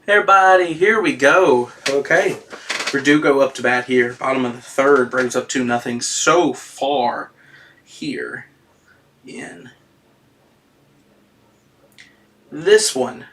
Everybody, here we go. Okay, Verdugo up to bat here. Bottom of the third, brings up 2-0 so far here in this one.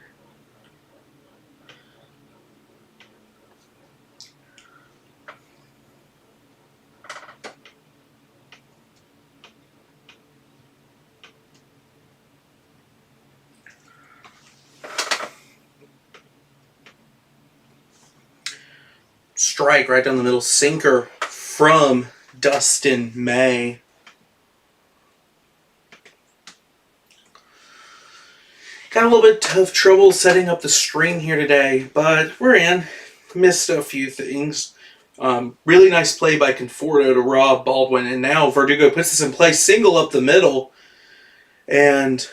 Strike right down the middle, sinker from Dustin May. Got a little bit of trouble setting up the string here today, but we're in. Missed a few things. Really nice play by Conforto to Rob Baldwin, and now Verdugo puts this in play, single up the middle, and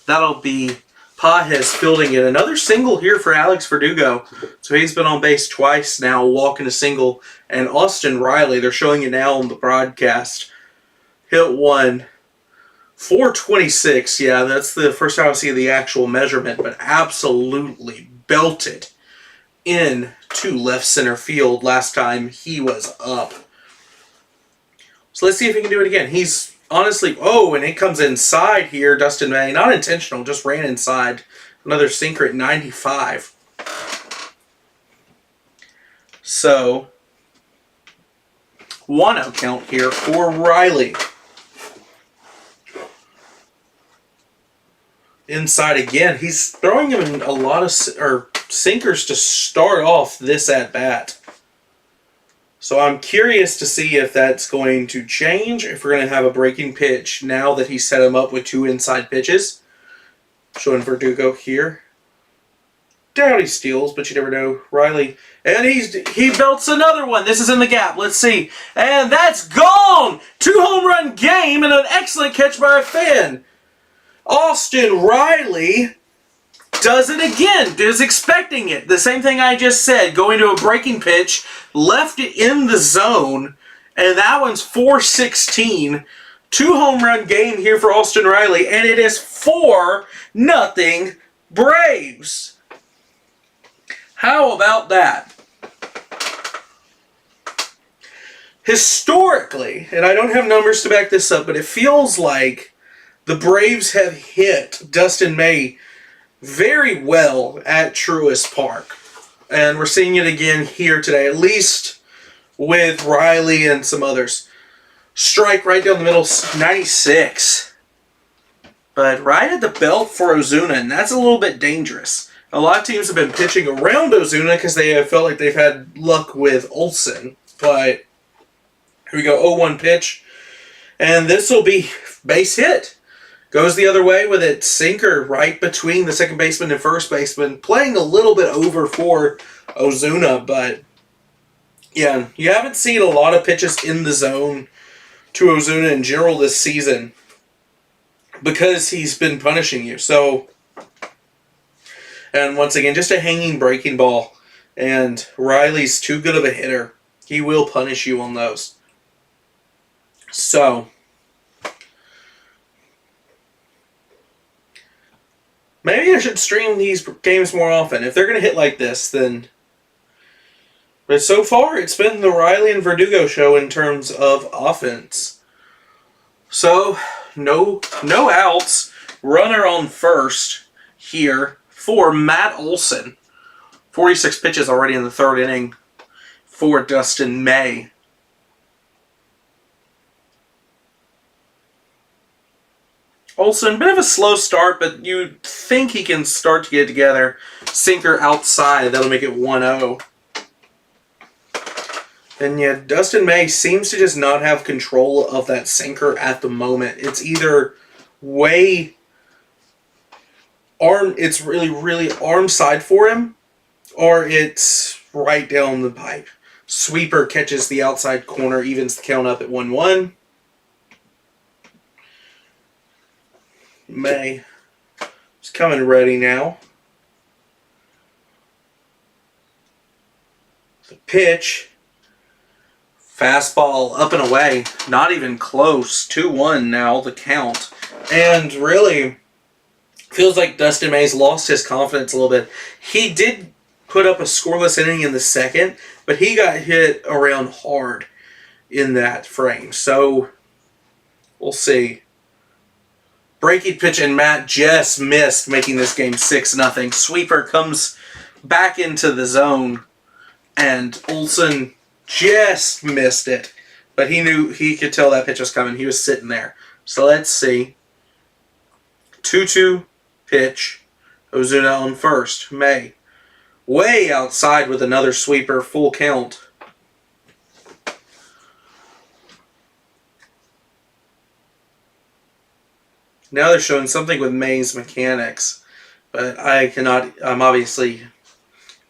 that'll be Pages fielding it. Another single here for Alex Verdugo. So he's been on base twice now, walking a single. And Austin Riley, they're showing it now on the broadcast, hit one. 426, yeah, that's the first time I see the actual measurement, but absolutely belted in to left center field last time he was up. So let's see if he can do it again. He's honestly, and it comes inside here, Dustin May. Not intentional, just ran inside. Another sinker at 95. So, 1-0 count here for Riley. Inside again. He's throwing him in a lot of sinkers to start off this at-bat. So I'm curious to see if that's going to change, if we're going to have a breaking pitch now that he set him up with 2 inside pitches. Showing Verdugo here. Doubt he steals, but you never know. Riley, and he belts another one. This is in the gap. Let's see. And that's gone! 2-home-run game and an excellent catch by a fan. Austin Riley does it again. Is expecting it. The same thing I just said. Going to a breaking pitch. Left it in the zone. And that one's 4-16. 2-home-run game here for Austin Riley. And it is 4-0 Braves. How about that? Historically, and I don't have numbers to back this up, but it feels like the Braves have hit Dustin May very well at Truist Park. And we're seeing it again here today, at least with Riley and some others. Strike right down the middle, 96. But right at the belt for Ozuna, and that's a little bit dangerous. A lot of teams have been pitching around Ozuna because they have felt like they've had luck with Olsen. But here we go, 0-1 pitch. And this will be base hit. Goes the other way with it, sinker right between the second baseman and first baseman. Playing a little bit over for Ozuna, but yeah, you haven't seen a lot of pitches in the zone to Ozuna in general this season because he's been punishing you. So, and once again, just a hanging breaking ball. And Riley's too good of a hitter. He will punish you on those. So, maybe I should stream these games more often. If they're going to hit like this, then... But so far, it's been the Riley and Verdugo show in terms of offense. So, no outs. Runner on first here for Matt Olson. 46 pitches already in the third inning for Dustin May. Olsen, bit of a slow start, but you think he can start to get it together. Sinker outside, that'll make it 1-0. And yeah, Dustin May seems to just not have control of that sinker at the moment. It's either it's really arm side for him, or it's right down the pipe. Sweeper catches the outside corner, evens the count up at 1-1. May is coming ready now. The pitch. Fastball up and away. Not even close. 2-1 now, the count. And really, Feels like Dustin May's lost his confidence a little bit. He did put up a scoreless inning in the second, but he got hit around hard in that frame. So we'll see. Breaking pitch, and Matt just missed, making this game 6-0. Sweeper comes back into the zone, and Olsen just missed it. But he knew, he could tell that pitch was coming. He was sitting there. So let's see. 2-2 pitch. Ozuna on first. May. Way outside with another sweeper. Full count. Now they're showing something with May's mechanics. But I'm obviously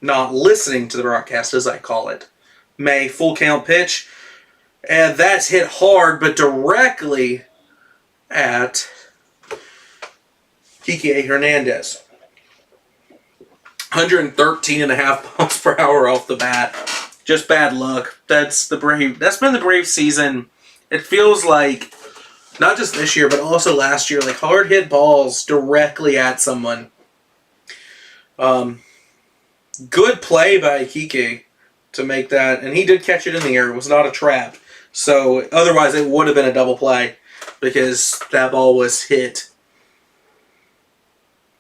not listening to the broadcast, as I call it. May, full count pitch. And that's hit hard, but directly at Kike Hernandez. 113.5 miles per hour off the bat. Just bad luck. That's been the Brave season. It feels like, not just this year, but also last year, like hard hit balls directly at someone. Good play by Kike to make that, and he did catch it in the air. It was not a trap. So otherwise it would have been a double play because that ball was hit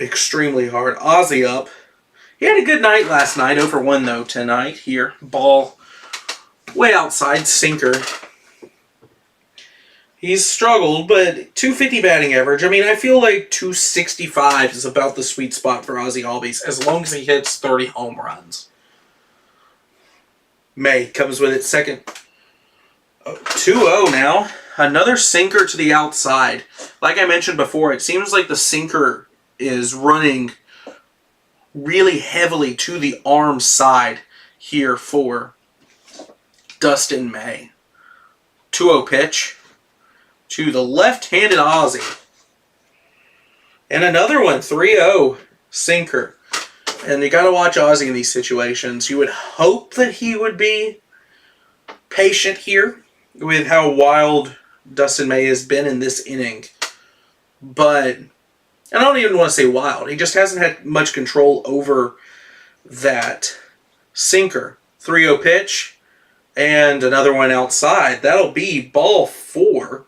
extremely hard. Ozzy up. He had a good night last night. 0 for 1 though tonight here. Ball way outside, sinker. He's struggled, but 250 batting average. I mean, I feel like 265 is about the sweet spot for Ozzy Albies as long as he hits 30 home runs. May comes with it second. 2-0 now. Another sinker to the outside. Like I mentioned before, it seems like the sinker is running really heavily to the arm side here for Dustin May. 2-0 pitch to the left-handed Ozzy. And another one, 3-0 sinker. And you got to watch Ozzy in these situations. You would hope that he would be patient here with how wild Dustin May has been in this inning. But I don't even want to say wild. He just hasn't had much control over that sinker. 3-0 pitch and another one outside. That'll be ball 4.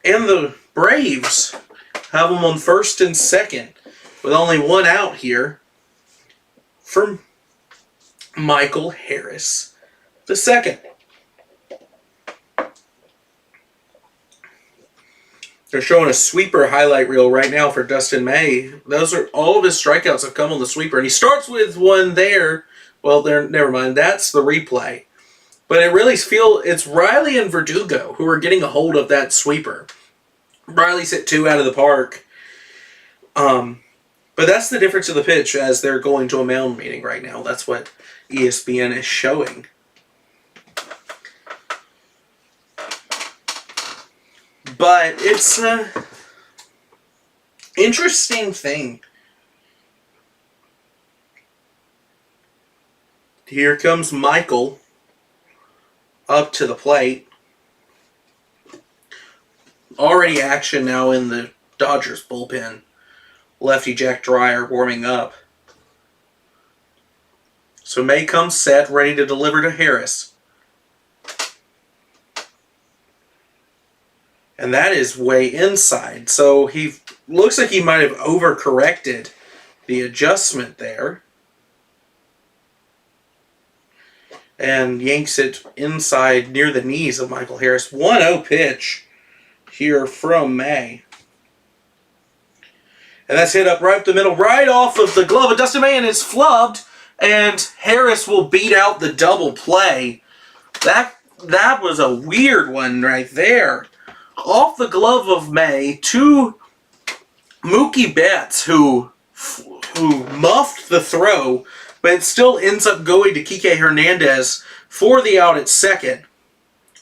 And the Braves have them on first and second with only one out here from Michael Harris the second. They're showing a sweeper highlight reel right now for Dustin May. Those are all of his strikeouts have come on the sweeper. And he starts with one there. Well, never mind. That's the replay. But it really it's Riley and Verdugo who are getting a hold of that sweeper. Riley's hit 2 out of the park. But that's the difference of the pitch as they're going to a mound meeting right now. That's what ESPN is showing. But it's an interesting thing. Here comes Michael up to the plate. Already action now in the Dodgers bullpen. Lefty Jack Dreyer warming up. So May comes set, ready to deliver to Harris. And that is way inside. So he looks like he might have overcorrected the adjustment there. And yanks it inside near the knees of Michael Harris. 1-0 pitch here from May. And that's hit up right up the middle, right off of the glove of Dustin May, and it's flubbed. And Harris will beat out the double play. That was a weird one right there. Off the glove of May to Mookie Betts, who muffed the throw, but it still ends up going to Kike Hernandez for the out at second.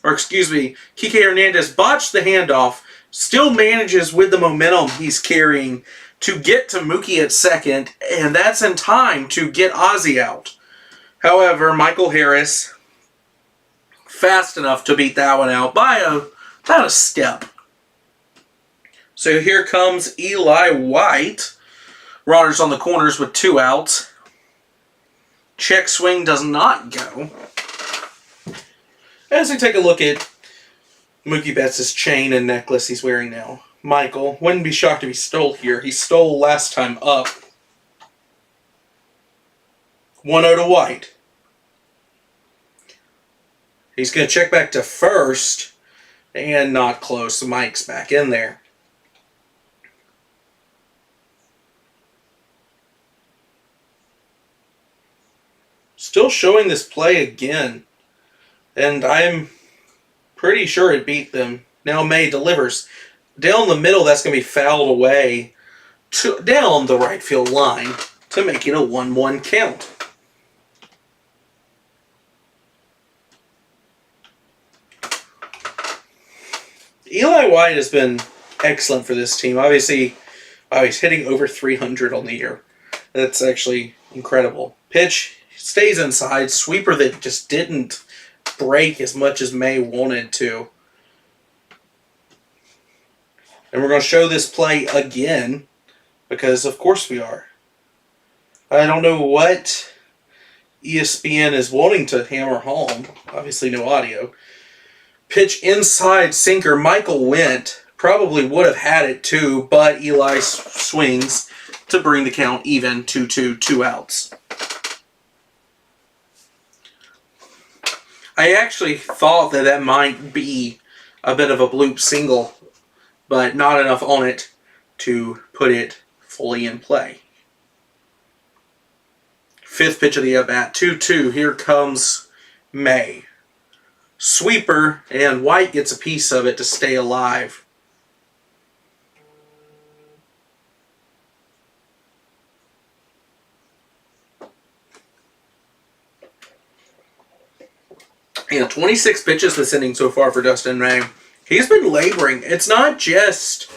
Or excuse me, Kike Hernandez botched the handoff, still manages with the momentum he's carrying to get to Mookie at second, and that's in time to get Ozzy out. However, Michael Harris, fast enough to beat that one out by about a step. So here comes Eli White. Runners on the corners with 2 outs. Check swing does not go. As we take a look at Mookie Betts' chain and necklace he's wearing now. Michael, wouldn't be shocked if he stole here. He stole last time up. 1-0 to White. He's going to check back to first. And not close. Mike's back in there. Still showing this play again. And I'm pretty sure it beat them. Now May delivers. Down the middle, that's going to be fouled away down the right field line to make it a 1-1 count. Eli White has been excellent for this team. Obviously, he's hitting over 300 on the year. That's actually incredible. Pitch stays inside. Sweeper that just didn't break as much as May wanted to. And we're going to show this play again because, of course, we are. I don't know what ESPN is wanting to hammer home. Obviously, no audio. Pitch inside sinker. Michael went. Probably would have had it too, but Eli swings to bring the count even 2-2, 2 outs. I actually thought that might be a bit of a bloop single, but not enough on it to put it fully in play. 5th pitch of the at-bat, 2-2. Here comes May. Sweeper, and White gets a piece of it to stay alive. And 26 pitches this inning so far for Dustin May. He's been laboring. It's not just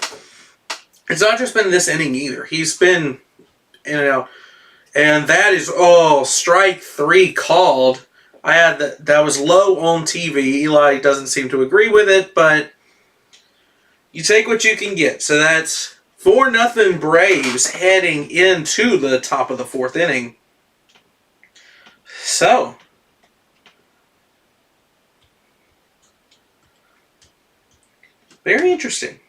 been this inning either. He's been, and that is strike 3 called. I had that was low on TV. Eli doesn't seem to agree with it, but you take what you can get. So that's 4-0 Braves heading into the top of the 4th inning. So very interesting.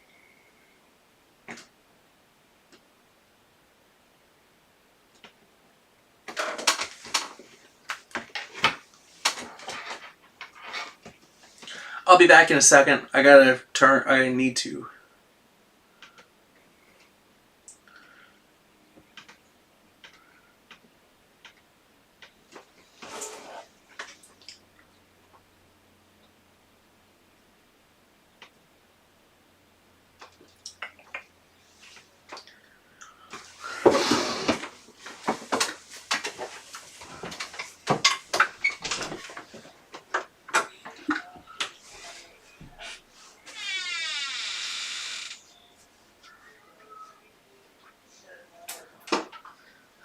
I'll be back in a second. I need to.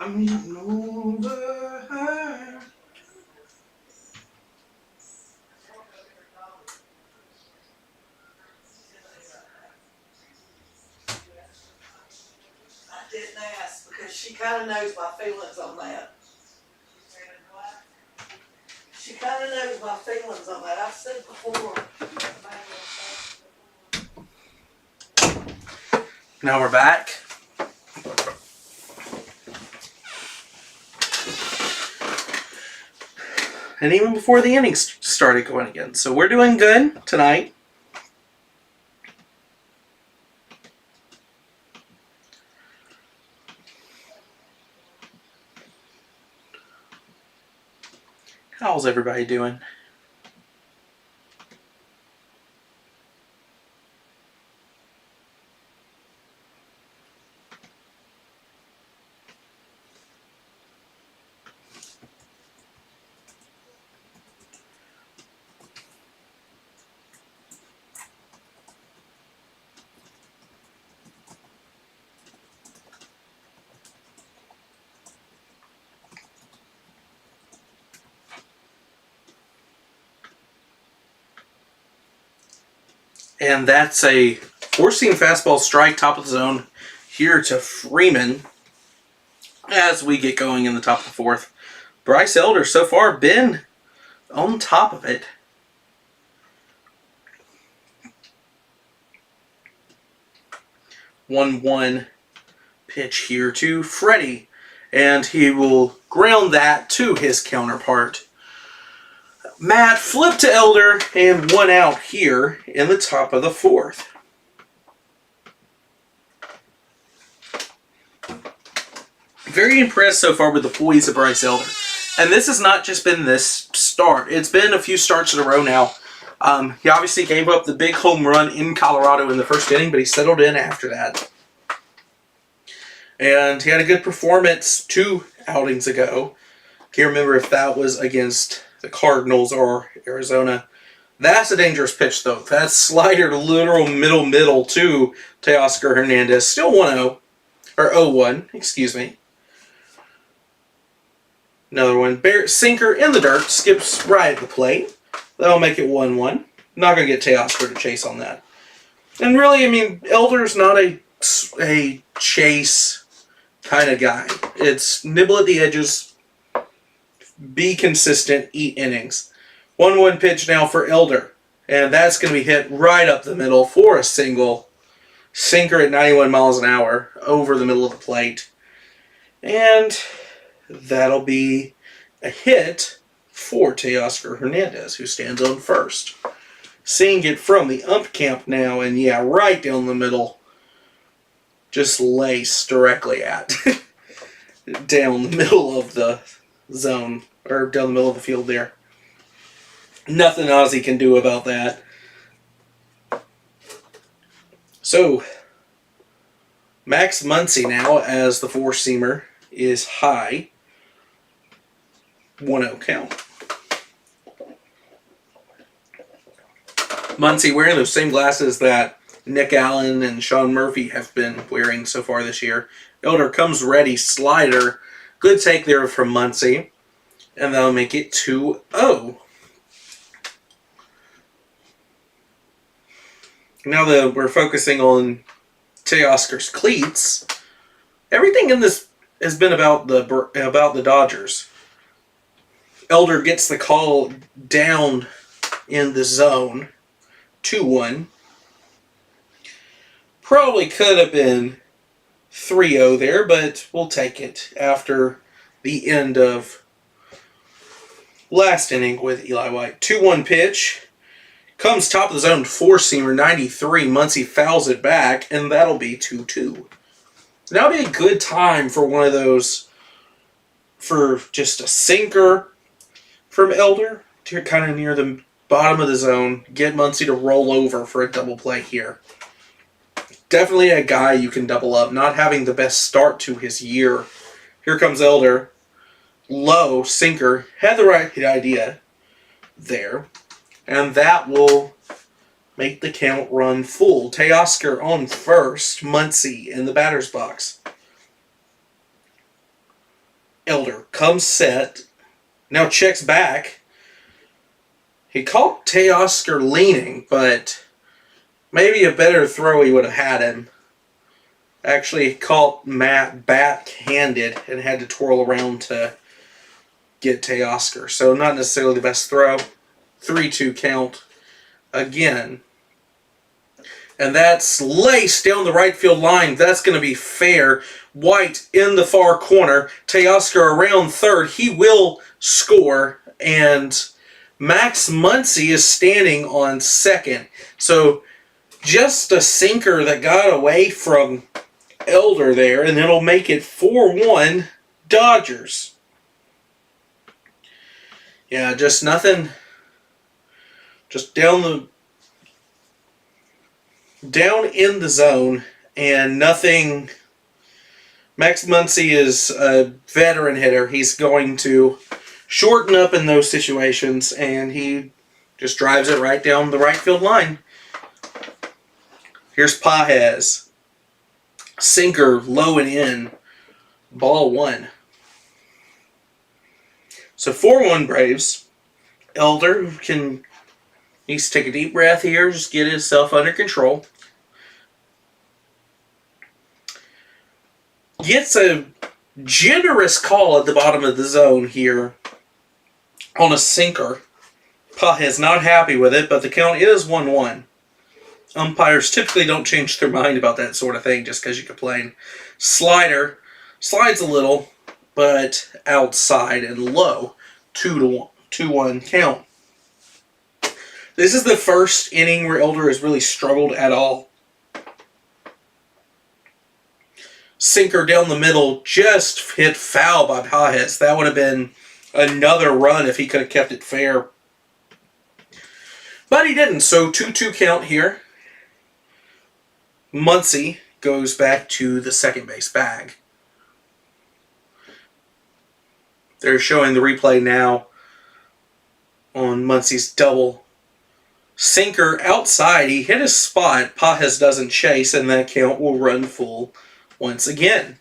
I'm getting over her. I didn't ask because she kind of knows my feelings on that. She kind of knows my feelings on that. I've said before. Now we're back. And even before the innings started going again. So we're doing good tonight. How's everybody doing? And that's a Four-seam fastball strike, top of the zone, here to Freeman as we get going in the top of the fourth. Bryce Elder so far been on top of it. One pitch here to Freddie, and he will ground that to his counterpart. Matt flipped to Elder, and 1 out here in the top of the fourth. Very impressed so far with the poise of Bryce Elder. And this has not just been this start. It's been a few starts in a row now. He obviously gave up the big home run in Colorado in the first inning, but he settled in after that. And he had a good performance 2 outings ago. Can't remember if that was against the Cardinals or Arizona. That's a dangerous pitch, though. That slider literal middle to Teoscar Hernandez. Still 1-0. Or 0-1, excuse me. Another one. Sinker in the dirt. Skips right at the plate. That'll make it 1-1. Not going to get Teoscar to chase on that. And really, I mean, Elder's not a chase kind of guy. It's nibble at the edges, be consistent, eat innings. 1-1 pitch now for Elder. And that's going to be hit right up the middle for a single. Sinker at 91 miles an hour over the middle of the plate. And that'll be a hit for Teoscar Hernandez, who stands on first. Seeing it from the ump camp now, and yeah, right down the middle. Just lace directly at. Down the middle of the zone, or down the middle of the field there. Nothing Ozzy can do about that. So, Max Muncy now, as the four-seamer, is high. 1-0 count. Muncy wearing those same glasses that Nick Allen and Sean Murphy have been wearing so far this year. Elder comes ready, slider. Good take there from Muncy. And that'll make it 2-0. Now that we're focusing on Teoscar's cleats, everything in this has been about the Dodgers. Elder gets the call down in the zone, 2-1. Probably could have been 3-0 there, but we'll take it after the end of last inning with Eli White. 2-1 pitch. Comes top of the zone, four-seamer, 93. Muncy fouls it back, and that'll be 2-2. That'll be a good time for one of those, for just a sinker from Elder to kind of near the bottom of the zone. Get Muncy to roll over for a double play here. Definitely a guy you can double up, not having the best start to his year. Here comes Elder. Low, sinker, had the right idea there. And that will make the count run full. Teoscar on first. Muncy in the batter's box. Elder comes set. Now checks back. He caught Teoscar leaning, but maybe a better throw he would have had him. Actually caught Matt back-handed and had to twirl around to get Teoscar. So not necessarily the best throw. 3-2 count again. And that's laced down the right field line. That's going to be fair. White in the far corner. Teoscar around third. He will score. And Max Muncy is standing on second. So just a sinker that got away from Elder there. And it'll make it 4-1 Dodgers. Yeah, just nothing. Just down in the zone, and nothing. Max Muncy is a veteran hitter. He's going to shorten up in those situations, and he just drives it right down the right field line. Here's Pages. Sinker low and in. Ball 1. So 4-1 Braves. Elder needs to take a deep breath here, just get himself under control. gets a generous call at the bottom of the zone here on a sinker. Pages not happy with it, but the count is 1-1. Umpires typically don't change their mind about that sort of thing just because you complain. Slider slides a little, but outside and low. 2-1 count. This is the first inning where Elder has really struggled at all. Sinker down the middle, just hit foul by Pages. That would have been another run if he could have kept it fair. But he didn't, so 2-2 count here. Muncy goes back to the second base bag. They're showing the replay now on Muncy's double. Sinker outside, he hit his spot. Pages doesn't chase, and that count will run full once again.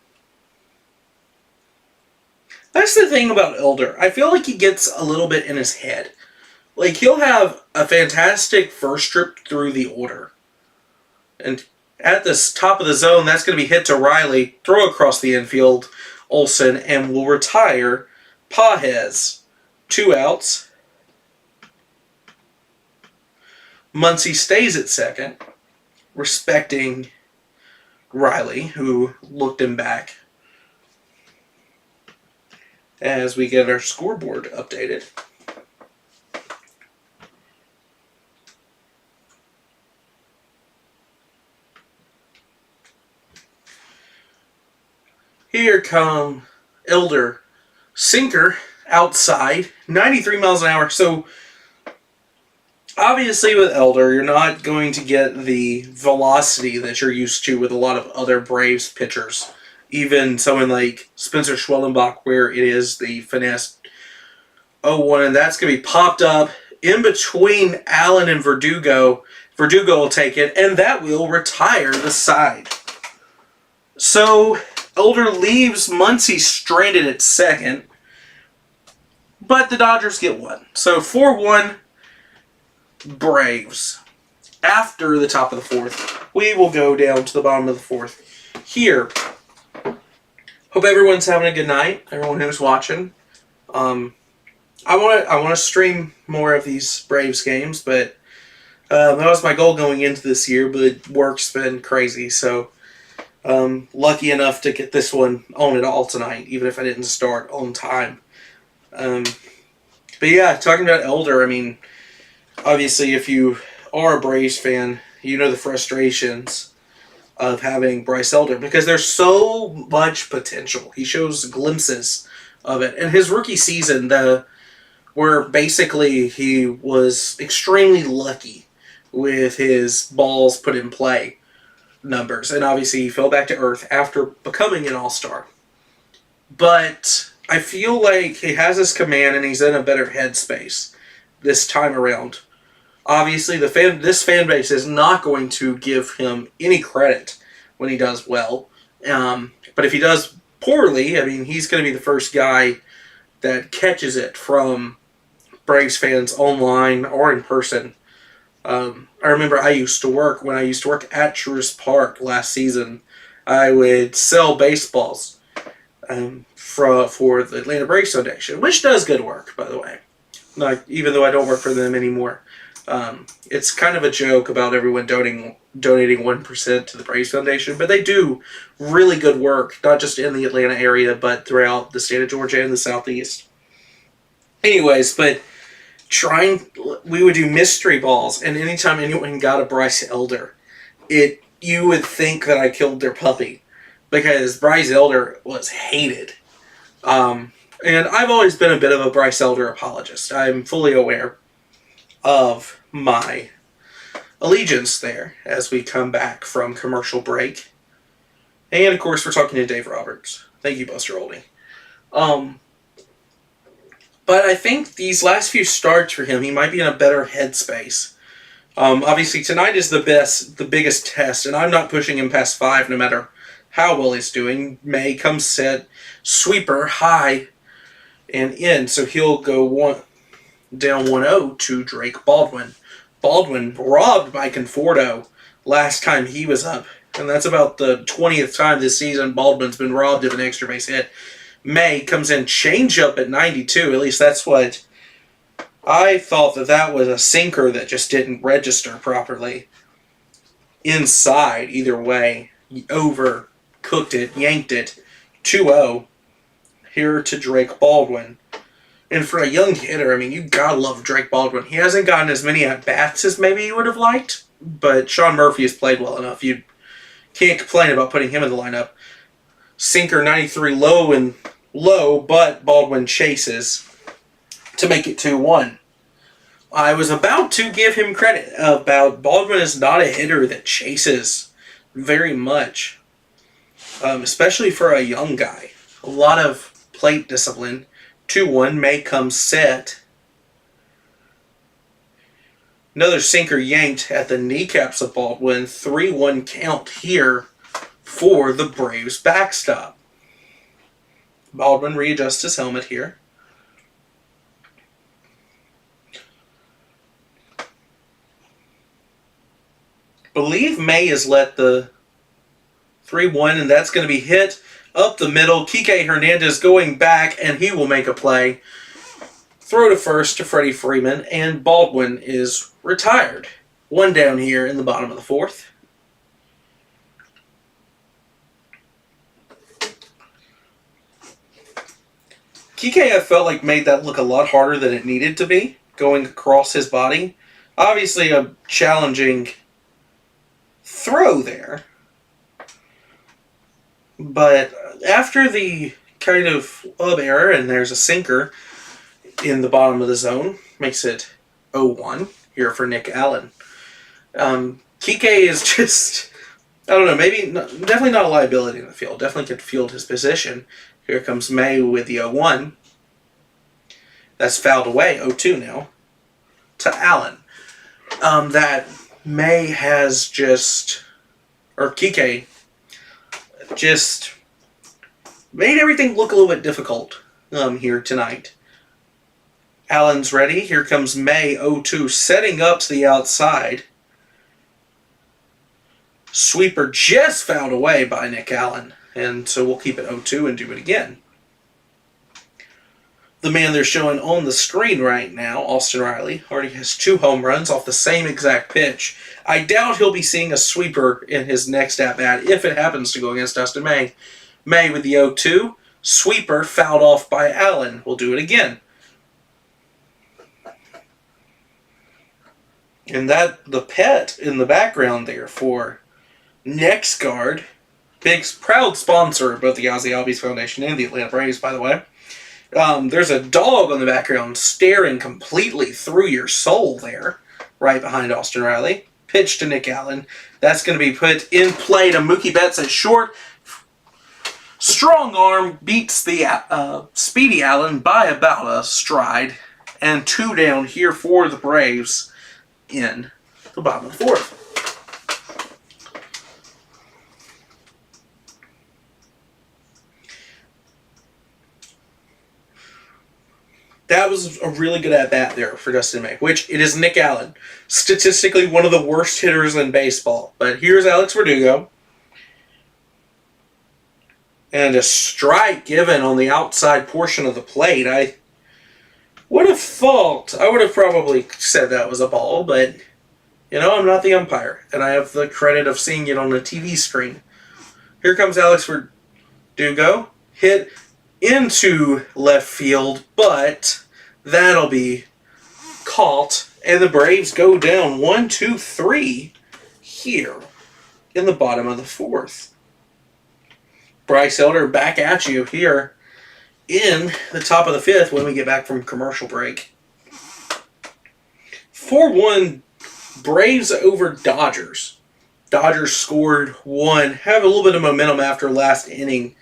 That's the thing about Elder. I feel like he gets a little bit in his head. Like, he'll have a fantastic first trip through the order. And at the top of the zone, that's going to be hit to Riley, throw across the infield, Olsen, and will retire Pages. 2 outs. Muncy stays at second, respecting Riley, who looked him back. As we get our scoreboard updated. Here come Elder. Sinker outside, 93 miles an hour. So, obviously with Elder, you're not going to get the velocity that you're used to with a lot of other Braves pitchers. Even someone like Spencer Schwellenbach, where it is the finesse 0-1, and that's going to be popped up in between Allen and Verdugo. Verdugo will take it, and that will retire the side. So, Elder leaves Muncy stranded at second, but the Dodgers get one. So 4-1 Braves. After the top of the fourth, we will go down to the bottom of the fourth here. Hope everyone's having a good night. Everyone who's watching. I want to stream more of these Braves games, but that was my goal going into this year. But work's been crazy, so. Lucky enough to get this one on at all tonight, even if I didn't start on time. But yeah, talking about Elder, I mean, obviously if you are a Braves fan, you know the frustrations of having Bryce Elder because there's so much potential. He shows glimpses of it. And his rookie season, where basically he was extremely lucky with his balls put in play numbers, and obviously he fell back to earth after becoming an all-star. But I feel like he has his command and he's in a better headspace this time around. Obviously, this fan base is not going to give him any credit when he does well. But if he does poorly, I mean, he's going to be the first guy that catches it from Braves fans online or in person. I remember when I used to work at Truist Park last season, I would sell baseballs for the Atlanta Braves Foundation, which does good work, by the way. Even though I don't work for them anymore. It's kind of a joke about everyone donating 1% to the Braves Foundation, but they do really good work, not just in the Atlanta area, but throughout the state of Georgia and the Southeast. Anyways, but we would do mystery balls, and anytime anyone got a Bryce Elder, you would think that I killed their puppy, because Bryce Elder was hated. And I've always been a bit of a Bryce Elder apologist. I'm fully aware of my allegiance there as we come back from commercial break. And, of course, we're talking to Dave Roberts. Thank you, Buster Oldie. But I think these last few starts for him, he might be in a better headspace. Obviously, tonight is the biggest test, and I'm not pushing him past 5 no matter how well he's doing. May comes set, sweeper, high, and in. So he'll go down 1-0 to Drake Baldwin. Baldwin robbed by Conforto last time he was up and that's about the 20th time this season Baldwin's been robbed of an extra base hit. May comes in changeup at 92. At least that's what I thought, that was a sinker that just didn't register properly. Inside, either way. Overcooked it, yanked it. 2-0. Here to Drake Baldwin. And for a young hitter, I mean, you gotta love Drake Baldwin. He hasn't gotten as many at-bats as maybe you would have liked, but Sean Murphy has played well enough. You can't complain about putting him in the lineup. Sinker 93 low, but Baldwin chases to make it 2-1. I was about to give him credit about Baldwin is not a hitter that chases very much, especially for a young guy. A lot of plate discipline. 2-1, May comes set. Another sinker yanked at the kneecaps of Baldwin. 3-1 count here for the Braves backstop. Baldwin readjusts his helmet here. Believe May has let the 3-1, and that's going to be hit up the middle. Kike Hernandez going back, and he will make a play. Throw to first to Freddie Freeman, and Baldwin is retired. 1 down here in the bottom of the 4th. Kike, I felt like, made that look a lot harder than it needed to be, going across his body. Obviously a challenging throw there. But after the kind of error, and there's a sinker in the bottom of the zone, makes it 0-1 here for Nick Allen. Kike is just, I don't know, definitely not a liability in the field. Definitely could field his position. Here comes May with the 0-1. That's fouled away, 0-2 now, to Allen. That May has just, or Kike, just made everything look a little bit difficult here tonight. Allen's ready. Here comes May, 0-2, setting up to the outside. Sweeper just fouled away by Nick Allen, and so we'll keep it 0-2 and do it again. The man they're showing on the screen right now, Austin Riley, already has 2 home runs off the same exact pitch. I doubt he'll be seeing a sweeper in his next at-bat if it happens to go against Dustin May. May with the 0-2. Sweeper fouled off by Allen. We'll do it again. And that, the pet in the background there for Next Guard, big proud sponsor of both the Ozzy Albies Foundation and the Atlanta Braves, by the way. There's a dog on the background staring completely through your soul there, right behind Austin Riley. Pitch to Nick Allen. That's going to be put in play to Mookie Betts at short. Strong arm beats the Speedy Allen by about a stride. And 2 down here for the Braves in the bottom of the 4th. That was a really good at-bat there for Dustin May, which it is Nick Allen. Statistically, one of the worst hitters in baseball. But here's Alex Verdugo. And a strike given on the outside portion of the plate. I would have probably said that was a ball, but, I'm not the umpire. And I have the credit of seeing it on the TV screen. Here comes Alex Verdugo. Hit into left field, but that'll be caught, and the Braves go down 1-2-3 here in the bottom of the 4th. Bryce Elder back at you here in the top of the 5th when we get back from commercial break. 4-1 Braves over Dodgers. Dodgers scored 1, have a little bit of momentum after last inning.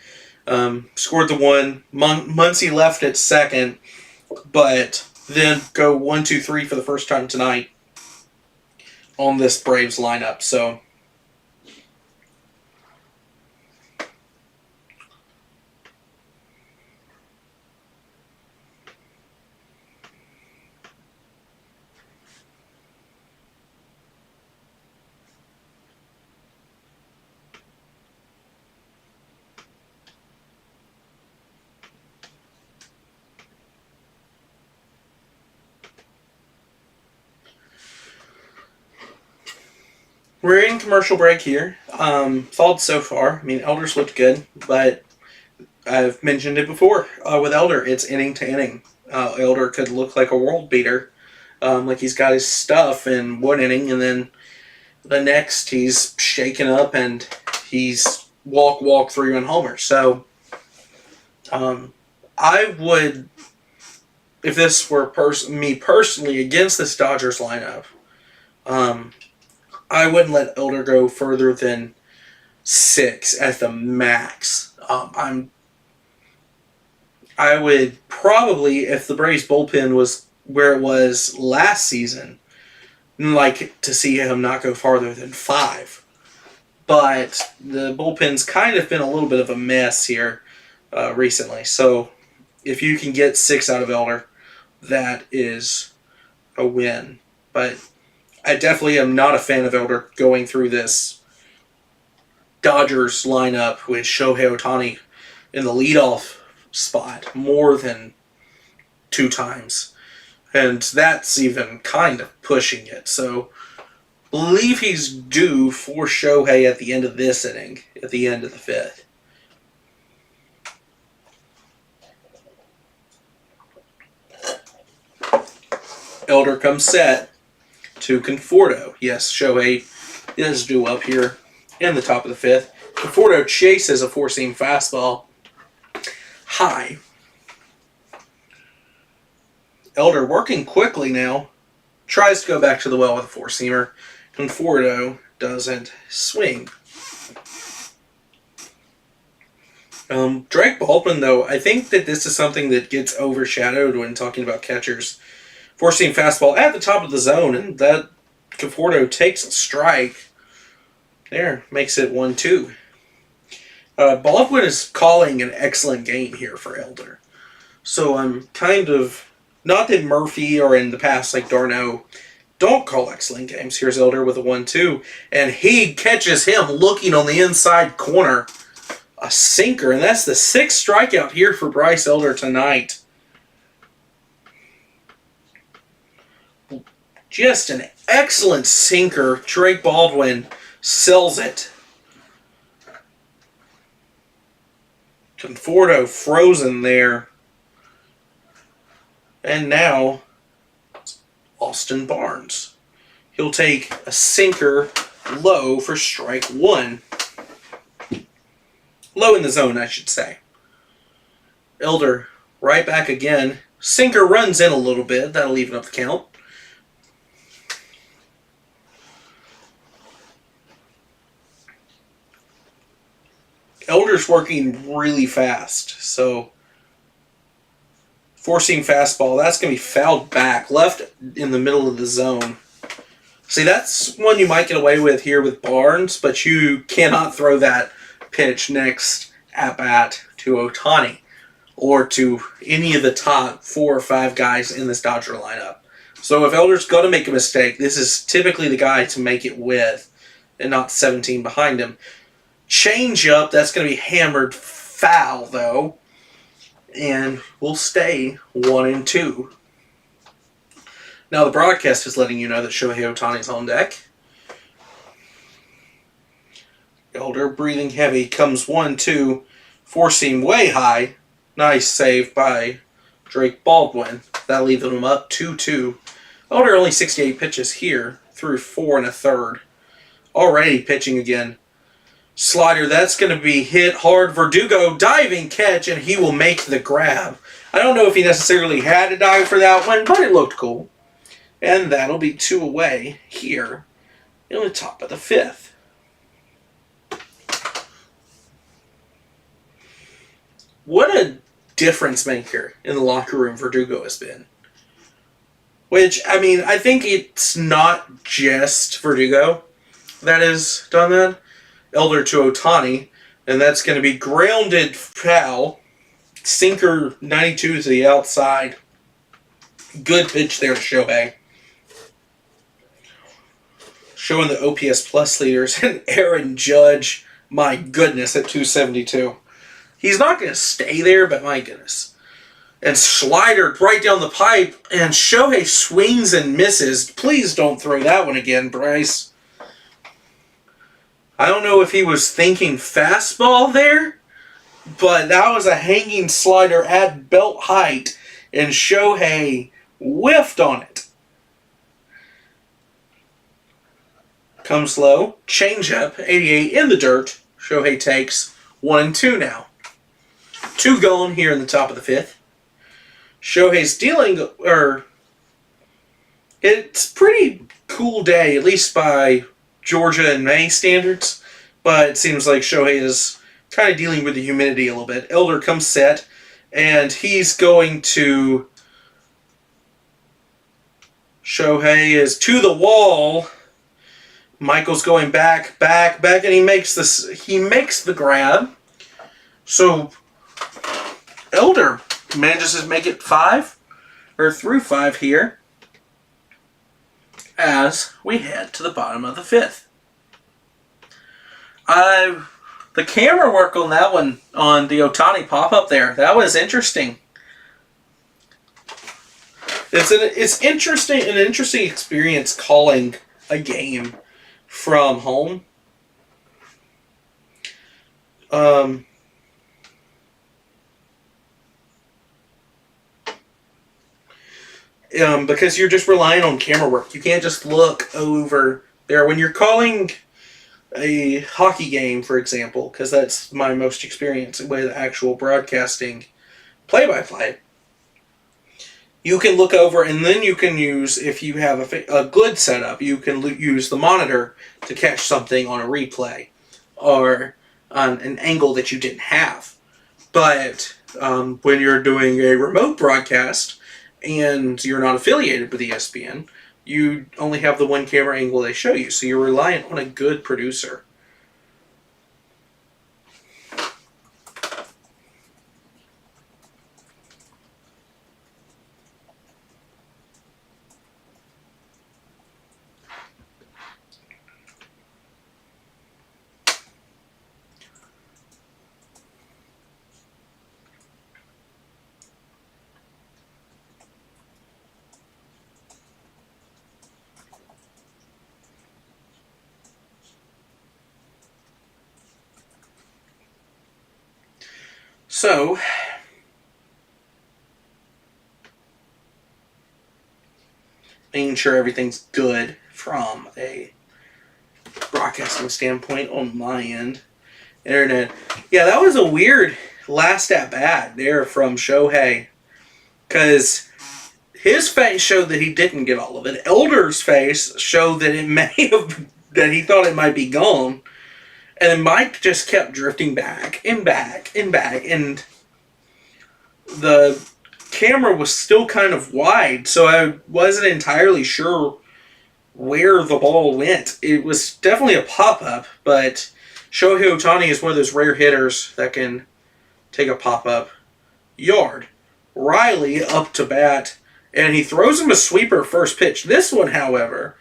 Scored the 1. Muncy left at second, but then go 1-2-3 for the first time tonight on this Braves lineup. So We're in commercial break here. Thoughts so far. I mean, Elder's looked good, but I've mentioned it before. With Elder, it's inning to inning. Elder could look like a world beater. Like he's got his stuff in one inning, and then the next he's shaken up and he's walk through and homer. So I would, if this were me personally against this Dodgers lineup, I wouldn't let Elder go further than 6 at the max. I would probably, if the Braves bullpen was where it was last season, like to see him not go farther than 5. But the bullpen's kind of been a little bit of a mess here recently. So if you can get 6 out of Elder, that is a win. But I definitely am not a fan of Elder going through this Dodgers lineup with Shohei Ohtani in the leadoff spot more than 2 times. And that's even kind of pushing it. So believe he's due for Shohei at the end of this inning, at the end of the 5th. Elder comes set to Conforto. Yes, Shohei is due up here in the top of the 5th. Conforto chases a 4-seam fastball high. Elder working quickly now. Tries to go back to the well with a 4-seamer. Conforto doesn't swing. Drake Baldwin, though, I think that this is something that gets overshadowed when talking about catchers. 4-seam fastball at the top of the zone, and that Conforto takes a strike. There, makes it 1-2. Baldwin is calling an excellent game here for Elder. So I'm kind of, not that Murphy or in the past like Darno don't call excellent games. Here's Elder with a 1-2, and he catches him looking on the inside corner. A sinker, and that's the 6th strikeout here for Bryce Elder tonight. Just an excellent sinker. Drake Baldwin sells it. Conforto frozen there. And now, Austin Barnes. He'll take a sinker low for strike 1. Low in the zone, I should say. Elder right back again. Sinker runs in a little bit. That'll even up the count. Elder's working really fast, so 4-seam fastball, that's going to be fouled back, left in the middle of the zone. See, that's one you might get away with here with Barnes, but you cannot throw that pitch next at-bat to Ohtani or to any of the top 4 or 5 guys in this Dodger lineup. So if Elder's going to make a mistake, this is typically the guy to make it with and not 17 behind him. Change up, that's going to be hammered foul, though. And we'll stay 1-2. Now the broadcast is letting you know that Shohei Ohtani's on deck. Elder breathing heavy, comes 1-2. 4-seam way high. Nice save by Drake Baldwin. That'll leave them up 2-2. Elder only 68 pitches here, through 4 1/3. Already pitching again. Slider, that's going to be hit hard. Verdugo, diving catch, and he will make the grab. I don't know if he necessarily had to dive for that one, but it looked cool. And that'll be 2 away here in the top of the 5th. What a difference maker in the locker room Verdugo has been. Which, I mean, I think it's not just Verdugo that has done that. Elder to Ohtani, and that's going to be grounded foul. Sinker 92 to the outside. Good pitch there to Shohei. Showing the OPS plus leaders. And Aaron Judge, my goodness, at 272. He's not going to stay there, but my goodness. And slider right down the pipe, and Shohei swings and misses. Please don't throw that one again, Bryce. I don't know if he was thinking fastball there, but that was a hanging slider at belt height, and Shohei whiffed on it. Comes low, changeup, 88 in the dirt. Shohei takes 1-2 now. 2 going here in the top of the 5th. Shohei's dealing, it's pretty cool day, at least by Georgia and May standards, but it seems like Shohei is kind of dealing with the humidity a little bit. Elder comes set, and he's going to... Shohei is to the wall. Michael's going back, and he makes the grab. So Elder manages to make it 5, or through 5 here, as we head to the bottom of the 5th. The camera work on that one, on the Ohtani pop-up there, that was interesting. It's interesting, an interesting experience calling a game from home. Because you're just relying on camera work. You can't just look over there. When you're calling a hockey game, for example, because that's my most experience with actual broadcasting play-by-play, you can look over, and then you can use, if you have a good setup, you can use the monitor to catch something on a replay or on an angle that you didn't have. But when you're doing a remote broadcast and you're not affiliated with ESPN, you only have the one camera angle they show you, so you're reliant on a good producer. So, making sure everything's good from a broadcasting standpoint on my end. Internet. Yeah, that was a weird last at bat there from Shohei, because his face showed that he didn't get all of it. Elder's face showed that it may have, that he thought it might be gone. And then Mike just kept drifting back and back and back, and the camera was still kind of wide, so I wasn't entirely sure where the ball went. It was definitely a pop-up, but Shohei Ohtani is one of those rare hitters that can take a pop-up yard. Riley up to bat, and he throws him a sweeper first pitch. This one, however,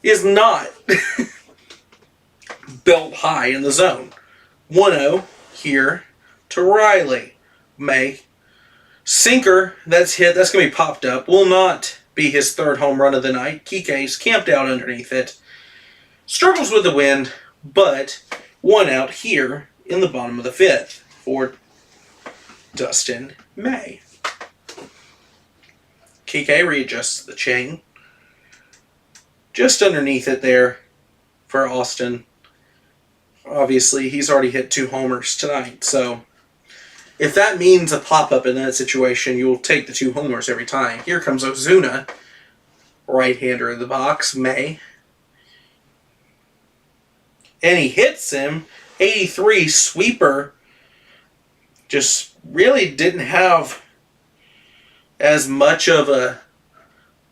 is not belt high in the zone. 1-0 here to Riley. May. Sinker, that's hit. That's going to be popped up. Will not be his 3rd home run of the night. Kike's camped out underneath it. Struggles with the wind, but 1 out here in the bottom of the 5th for Dustin May. Kike readjusts the chain. Just underneath it there for Austin. Obviously, he's already hit 2 homers tonight, so if that means a pop-up in that situation, you'll take the 2 homers every time. Here comes Ozuna, right-hander in the box, May. And he hits him, 83 sweeper. Just really didn't have as much of a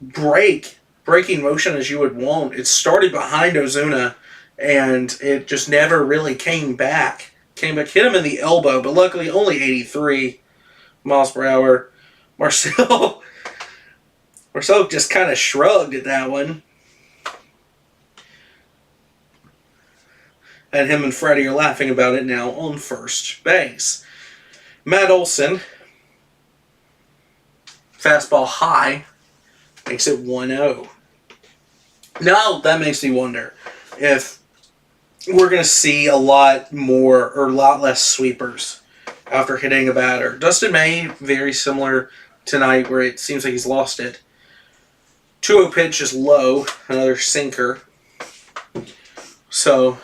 breaking motion as you would want. It started behind Ozuna, and it just never really came back. Hit him in the elbow, but luckily only 83 miles per hour. Marcel just kind of shrugged at that one. And him and Freddie are laughing about it now on first base. Matt Olson, fastball high, makes it 1-0. Now that makes me wonder if we're going to see a lot more or a lot less sweepers after hitting a batter. Dustin May, very similar tonight, where it seems like he's lost it. 2-0 pitch is low, another sinker. So,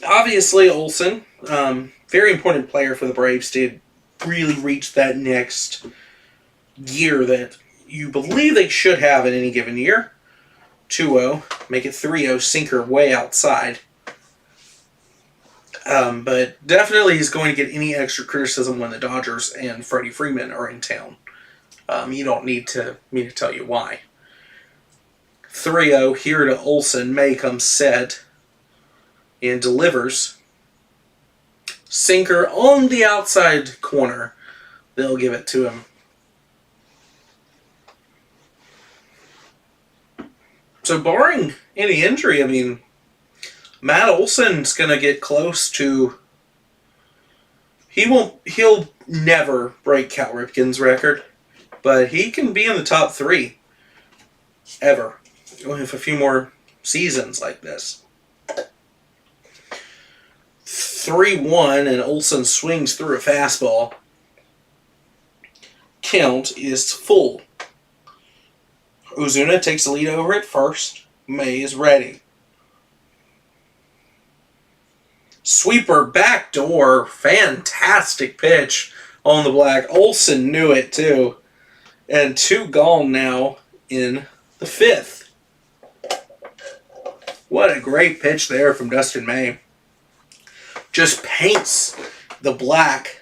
obviously, Olsen, very important player for the Braves to really reach that next gear that you believe they should have in any given year. 2-0, make it 3-0, sinker way outside. But definitely he's going to get any extra criticism when the Dodgers and Freddie Freeman are in town. You don't need me to tell you why. 3-0 here to Olsen. May comes set and delivers. Sinker on the outside corner. They'll give it to him. So barring any injury, I mean, Matt Olson's going to get close to... He'll never break Cal Ripken's record, but he can be in the top 3 ever with a few more seasons like this. 3-1, and Olsen swings through a fastball. Count is full. Ozuna takes the lead over at first. May is ready. Sweeper, backdoor, fantastic pitch on the black. Olsen knew it too. And 2 gone now in the 5th. What a great pitch there from Dustin May. Just paints the black.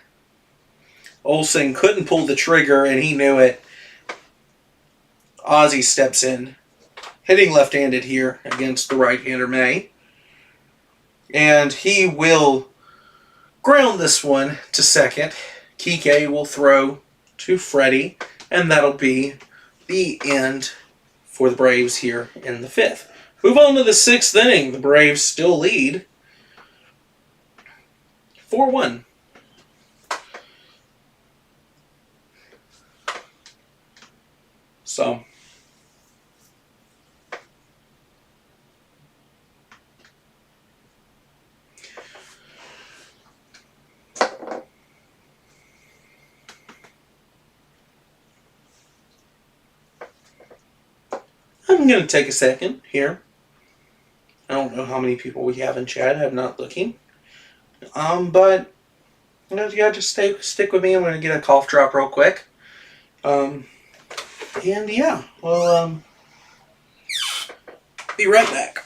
Olsen couldn't pull the trigger, and he knew it. Ozzie steps in, hitting left-handed here against the right-hander May. And he will ground this one to second. Kike will throw to Freddie, and that'll be the end for the Braves here in the 5th. Move on to the 6th inning. The Braves still lead 4-1. So, I'm going to take a second here. I don't know how many people we have in chat. I'm not looking. But yeah, just stick with me. I'm going to get a cough drop real quick. And yeah, we'll be right back.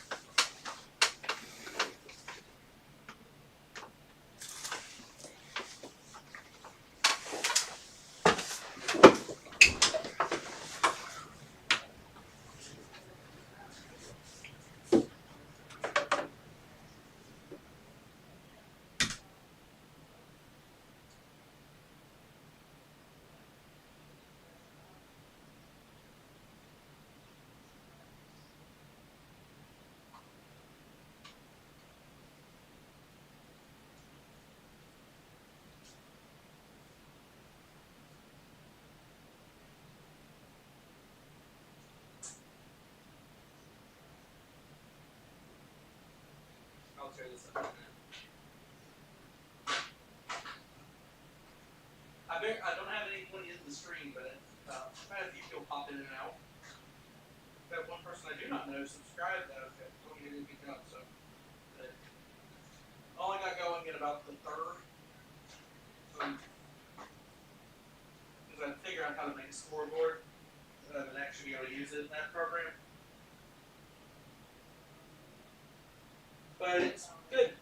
I don't have anyone in the stream, but I've had a few people pop in and out. That one person I do not know subscribed though. Told me to pick up, so all I got going at about the 3rd. Because I figure out how to make a scoreboard and actually be able to use it in that program. But it's good.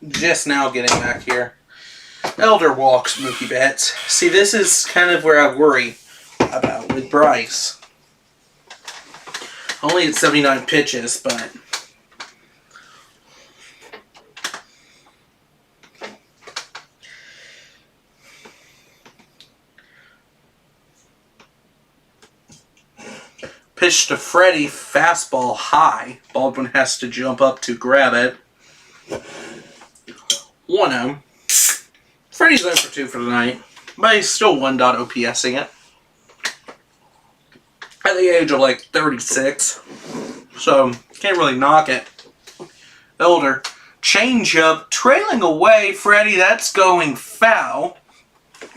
just now getting back here. Elder walks Mookie Betts. See, this is kind of where I worry about with Bryce. Only at 79 pitches, but pitch to Freddie, fastball high. Baldwin has to jump up to grab it. 1-0. Freddie's 0 for 2 for the night, but he's still 1. OPSing it. At the age of like 36. So, can't really knock it. Elder. Changeup, trailing away. Freddie, that's going foul.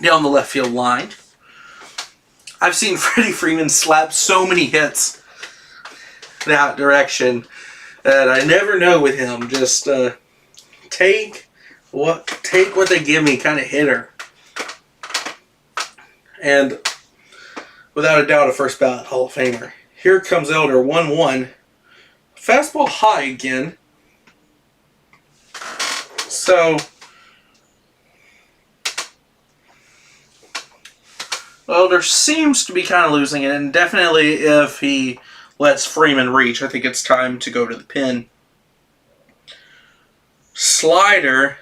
Down the left field line. I've seen Freddie Freeman slap so many hits that direction that I never know with him. Just take what they give me kind of hitter. And without a doubt, a first ballot Hall of Famer. Here comes Elder, 1-1. Fastball high again. So, Elder seems to be kind of losing it, and definitely if he lets Freeman reach, I think it's time to go to the pin. Slider,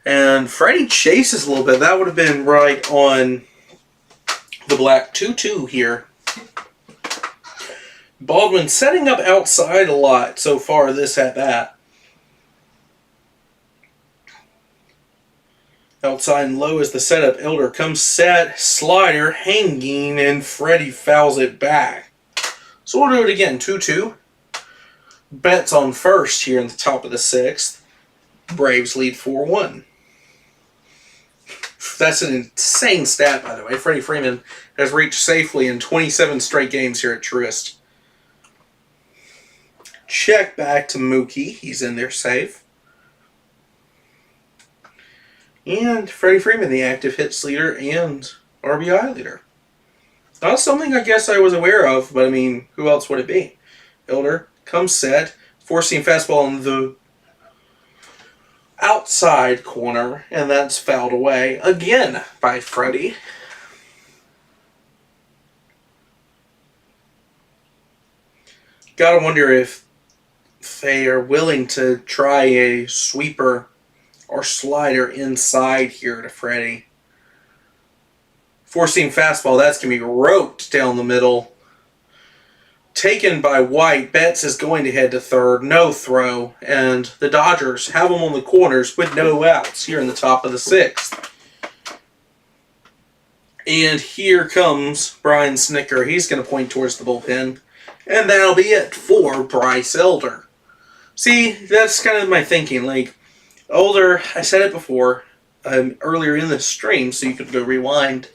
and Freddie chases a little bit. That would have been right on the black 2-2 here. Baldwin setting up outside a lot so far this at-bat. Outside and low is the setup. Elder comes set, slider, hanging, and Freddie fouls it back. So we'll do it again, 2-2. Betts on first here in the top of the 6th. Braves lead 4-1. That's an insane stat, by the way. Freddie Freeman has reached safely in 27 straight games here at Truist. Check back to Mookie. He's in there safe. And Freddie Freeman, the active hits leader and RBI leader. Not something I guess I was aware of, but I mean, who else would it be? Elder comes set, four-seam fastball on the outside corner, and that's fouled away again by Freddie. Gotta wonder if they are willing to try a sweeper or slider inside here to Freddie. Four-seam fastball, that's going to be roped down the middle. Taken by White. Betts is going to head to third. No throw. And the Dodgers have them on the corners with no outs here in the top of the 6th. And here comes Brian Snicker. He's going to point towards the bullpen. And that'll be it for Bryce Elder. See, that's kind of my thinking. Like, Elder, I said it before, earlier in the stream, so you could go rewind,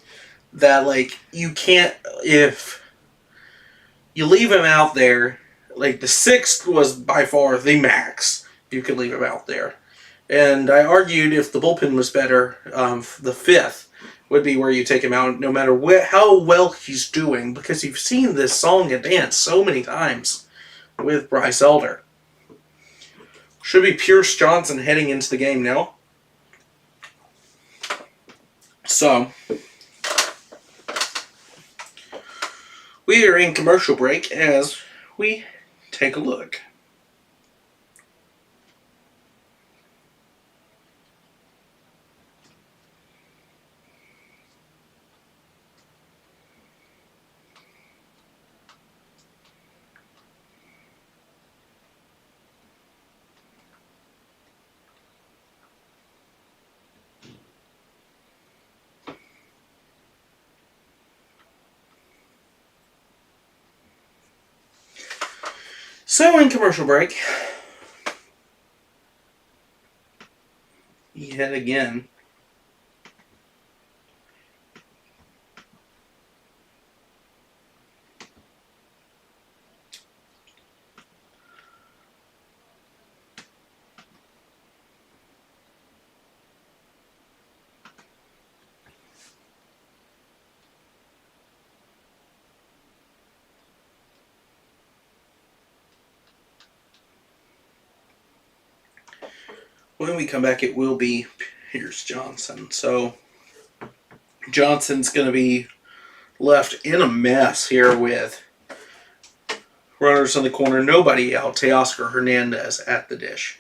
that, like, you can't, if you leave him out there, like, the 6th was by far the max you could leave him out there. And I argued if the bullpen was better, the 5th would be where you take him out, no matter how well he's doing, because you've seen this song and dance so many times with Bryce Elder. Should be Pierce Johnson heading into the game now. So, we are in commercial break as we take a look. So, in commercial break, yet again, When we come back, it will be here's Johnson. So Johnson's going to be left in a mess here with runners in the corner, nobody out. Teoscar Hernandez at the dish.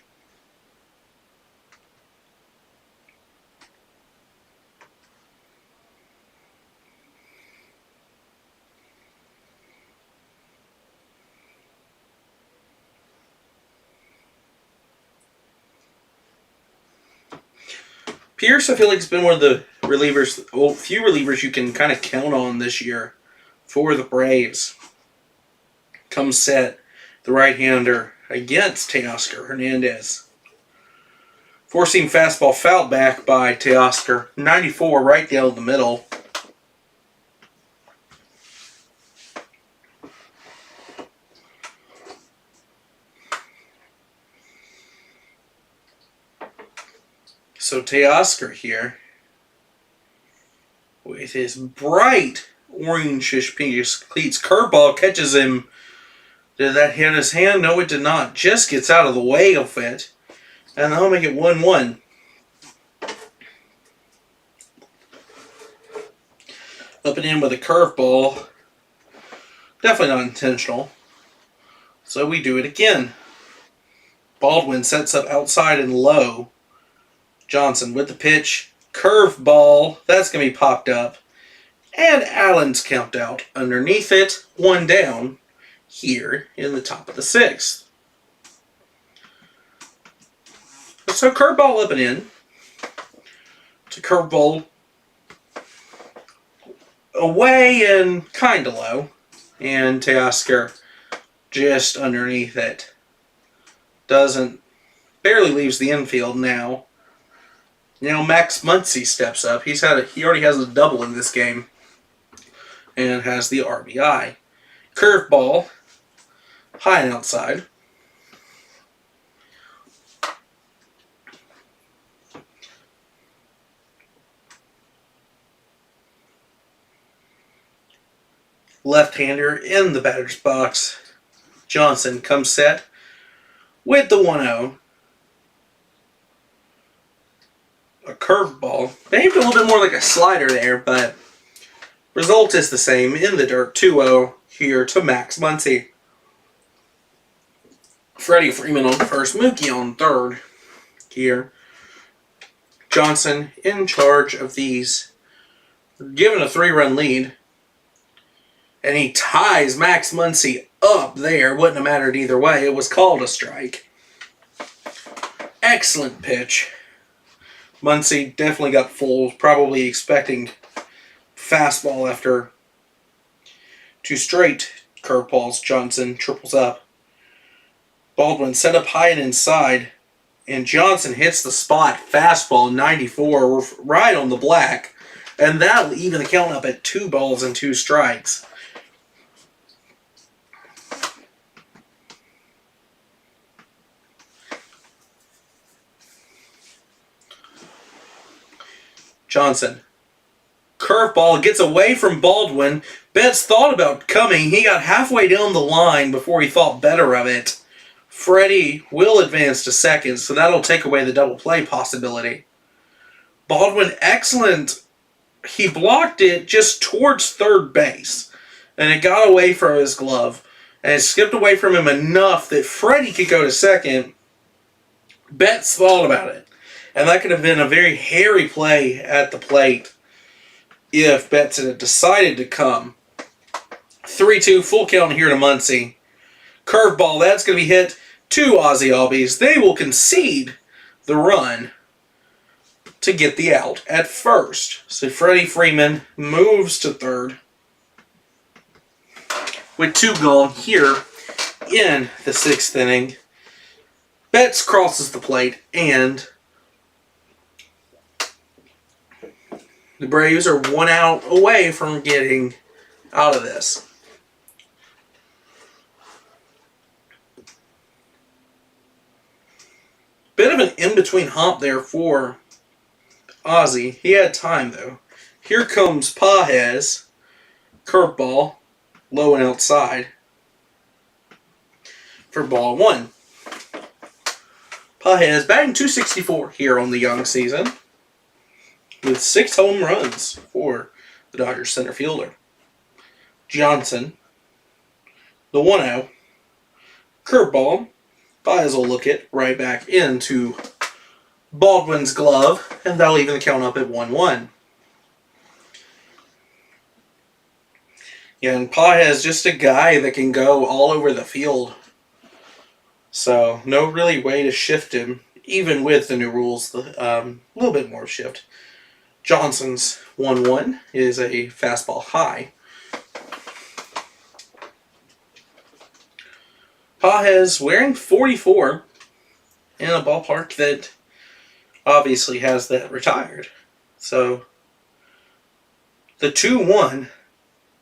Pierce, I feel like, has been one of the relievers, few relievers you can kind of count on this year for the Braves. Comes set, the right-hander against Teoscar Hernandez. Four-seam fastball fouled back by Teoscar. 94 right down the middle. So Teoscar here, with his bright orangish pinkish cleats, curveball catches him. Did that hit his hand? No, it did not. Just gets out of the way of it. And that'll make it 1-1. Up and in with a curveball. Definitely not intentional. So we do it again. Baldwin sets up outside and low. Johnson with the pitch. Curveball. That's going to be popped up. And Allen's count out underneath it. 1 down here in the top of the 6th. So curveball up and in. It's a curveball away and kind of low. And Teoscar just underneath it. Barely leaves the infield now. Now Max Muncy steps up. He already has a double in this game. And has the RBI. Curveball. High and outside. Left-hander in the batter's box. Johnson comes set with the 1-0. A curveball. Maybe a little bit more like a slider there, but result is the same in the dirt. 2-0 here to Max Muncy. Freddie Freeman on first, Mookie on third here. Johnson in charge of these. Given a 3-run lead. And he ties Max Muncy up there. Wouldn't have mattered either way. It was called a strike. Excellent pitch. Muncy definitely got full. Probably expecting fastball after 2 straight curveballs. Johnson triples up. Baldwin set up high and inside. And Johnson hits the spot. Fastball 94 right on the black. And that'll even the count up at 2 balls and 2 strikes. Johnson. Curveball gets away from Baldwin. Betts thought about coming. He got halfway down the line before he thought better of it. Freddie will advance to second, so that'll take away the double play possibility. Baldwin, excellent. He blocked it just towards third base, and it got away from his glove, and it skipped away from him enough that Freddie could go to second. Betts thought about it. And that could have been a very hairy play at the plate if Betts had decided to come. 3-2, full count here to Muncy. Curveball, that's going to be hit to Ozzie Albies. They will concede the run to get the out at first. So Freddie Freeman moves to third with 2 gone here in the 6th inning. Betts crosses the plate and the Braves are 1 out away from getting out of this. Bit of an in-between hop there for Ozzie. He had time, though. Here comes Pages. Curveball. Low and outside. For ball 1. Pages batting .264 here on the young season, with 6 home runs for the Dodgers center fielder. Johnson, the 1-0, curveball. Pages will look it right back into Baldwin's glove, and that'll even the count up at 1-1. Yeah, and Pages is just a guy that can go all over the field. So, no really way to shift him, even with the new rules, a little bit more shift. Johnson's 1-1 is a fastball high. Pages wearing 44 in a ballpark that obviously has that retired. So, the 2-1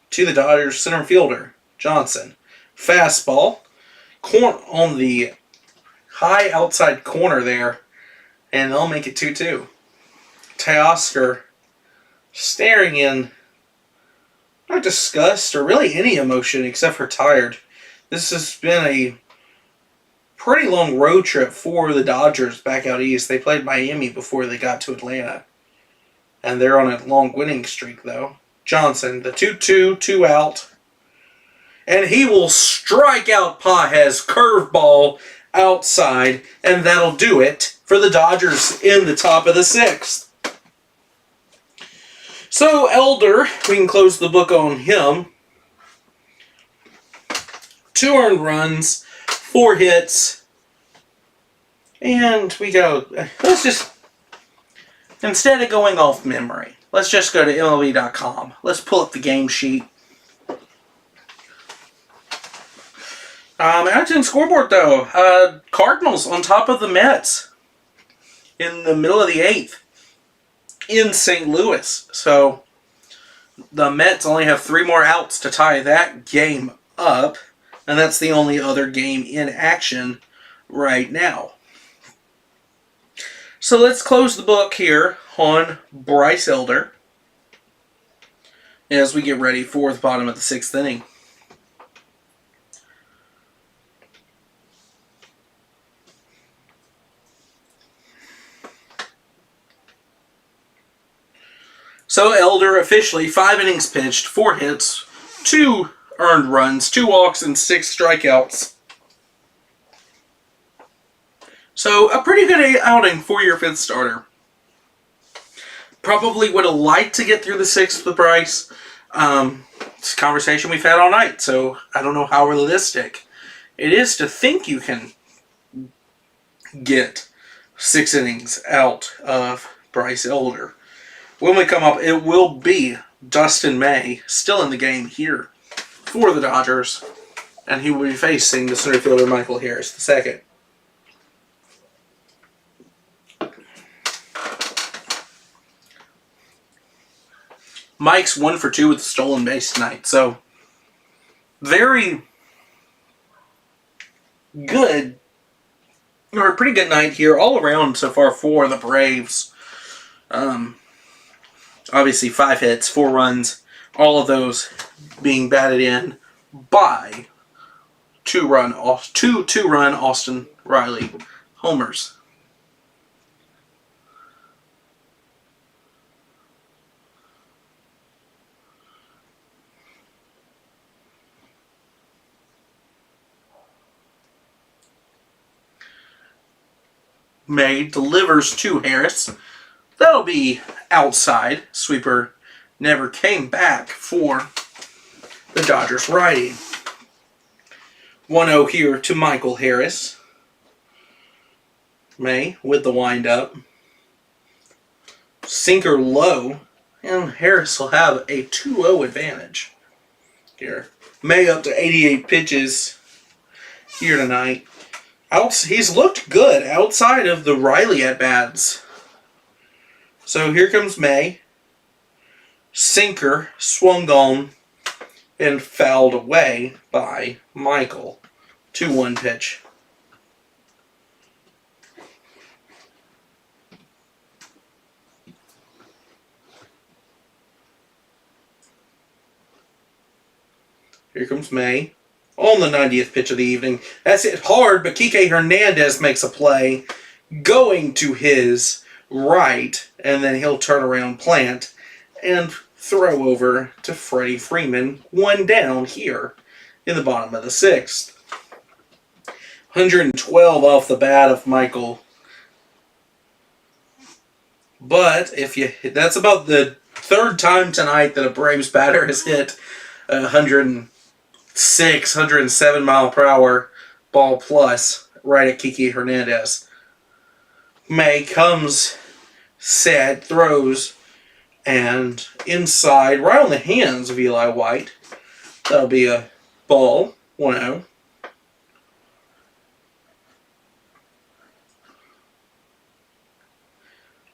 to the Dodgers center fielder, Johnson. Fastball. On the high outside corner there, and they'll make it 2-2. Teoscar staring in, not disgust or really any emotion except for tired. This has been a pretty long road trip for the Dodgers back out east. They played Miami before they got to Atlanta, and they're on a long winning streak though. Johnson, the 2-2, 2 out. And he will strike out Pages' curveball outside, and that'll do it for the Dodgers in the top of the 6th. So Elder, we can close the book on him. 2 earned runs, 4 hits, and we go. Let's just, instead of going off memory, let's just go to MLB.com. Let's pull up the game sheet. Mountain scoreboard though. Cardinals on top of the Mets in the middle of the 8th in St. Louis. So the Mets only have 3 more outs to tie that game up, and that's the only other game in action right now. So let's close the book here on Bryce Elder as we get ready for the bottom of the 6th inning. So Elder officially 5 innings pitched, 4 hits, 2 earned runs, 2 walks, and 6 strikeouts. So a pretty good outing for your 5th starter. Probably would have liked to get through the 6th with Bryce. It's a conversation we've had all night, so I don't know how realistic it is to think you can get 6 innings out of Bryce Elder. When we come up, it will be Dustin May still in the game here for the Dodgers, and he will be facing the center fielder Michael Harris II. Mike's 1 for 2 with a stolen base tonight, so very good, or a pretty good night here all around so far for the Braves. Obviously 5 hits, 4 runs, all of those being batted in by two-run Austin Riley homers. May delivers to Harris. That'll be outside. Sweeper never came back for the Dodgers righty. 1-0 here to Michael Harris. May with the windup. Sinker low, and Harris will have a 2-0 advantage here. May up to 88 pitches here tonight. He's looked good outside of the Riley at-bats. So here comes May. Sinker swung on and fouled away by Michael. 2-1 pitch. Here comes May on the 90th pitch of the evening. That's it hard, but Kike Hernandez makes a play going to his right, and then he'll turn around, plant, and throw over to Freddie Freeman, 1 down here in the bottom of the 6th. 112 off the bat of Michael. But that's about the 3rd time tonight that a Braves batter has hit 106, 107 mile per hour ball plus right at Kiki Hernandez. May comes, set, throws, and inside, right on the hands of Eli White. That'll be a ball, 1-0.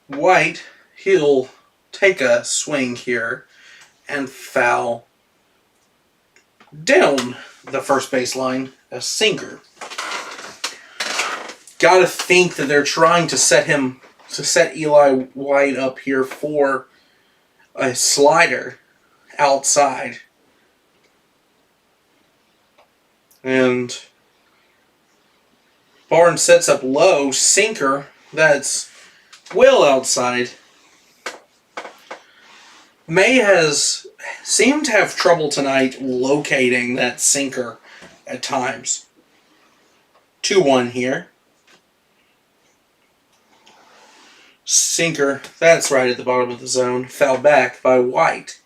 White, he'll take a swing here and foul down the first baseline, a sinker. Gotta think that they're trying to set Eli White up here for a slider outside. And Barnes sets up low, sinker, that's well outside. May has seemed to have trouble tonight locating that sinker at times. 2-1 here. Sinker, that's right at the bottom of the zone. Foul back by White.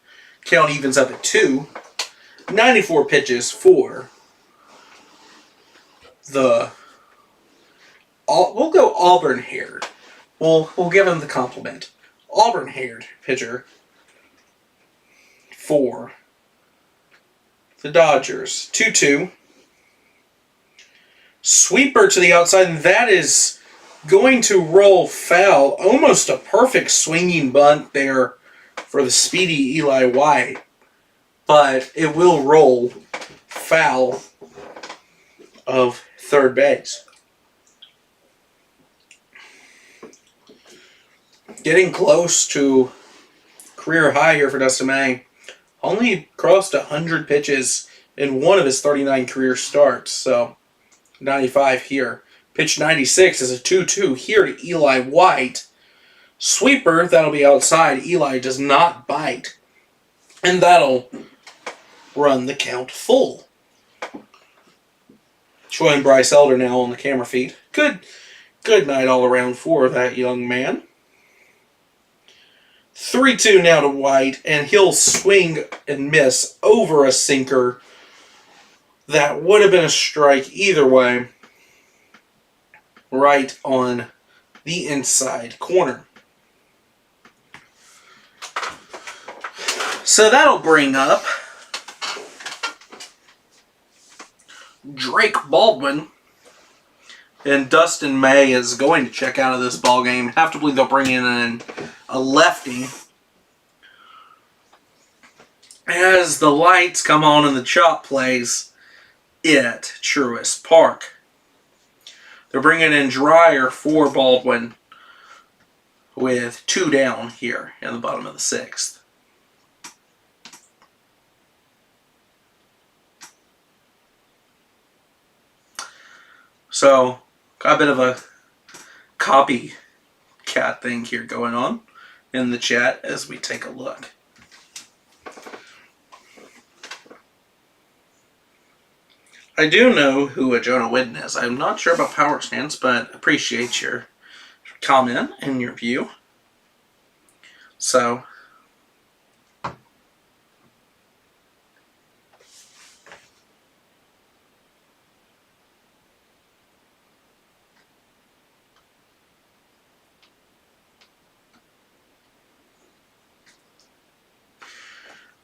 Count evens up at 2. 94 pitches for the... We'll go auburn-haired. We'll give him the compliment. Auburn-haired pitcher for the Dodgers. 2-2. Sweeper to the outside, and that is going to roll foul. Almost a perfect swinging bunt there for the speedy Eli White. But it will roll foul of third base. Getting close to career high here for Dustin May. Only crossed 100 pitches in one of his 39 career starts. So 95 here. Pitch 96 is a 2-2 here to Eli White. Sweeper, that'll be outside. Eli does not bite. And that'll run the count full. Showing Bryce Elder now on the camera feed. Good night all around for that young man. 3-2 now to White, and he'll swing and miss over a sinker. That would have been a strike either way. Right on the inside corner. So that'll bring up Drake Baldwin. And Dustin May is going to check out of this ball game. Have to believe they'll bring in a lefty. As the lights come on and the chop plays at Truist Park. They're bringing in Dreyer for Baldwin with 2 down here in the bottom of the 6th. So, got a bit of a copycat thing here going on in the chat as we take a look. I do know who a Jonah Witten is. I'm not sure about power stance, but appreciate your comment and your view. So,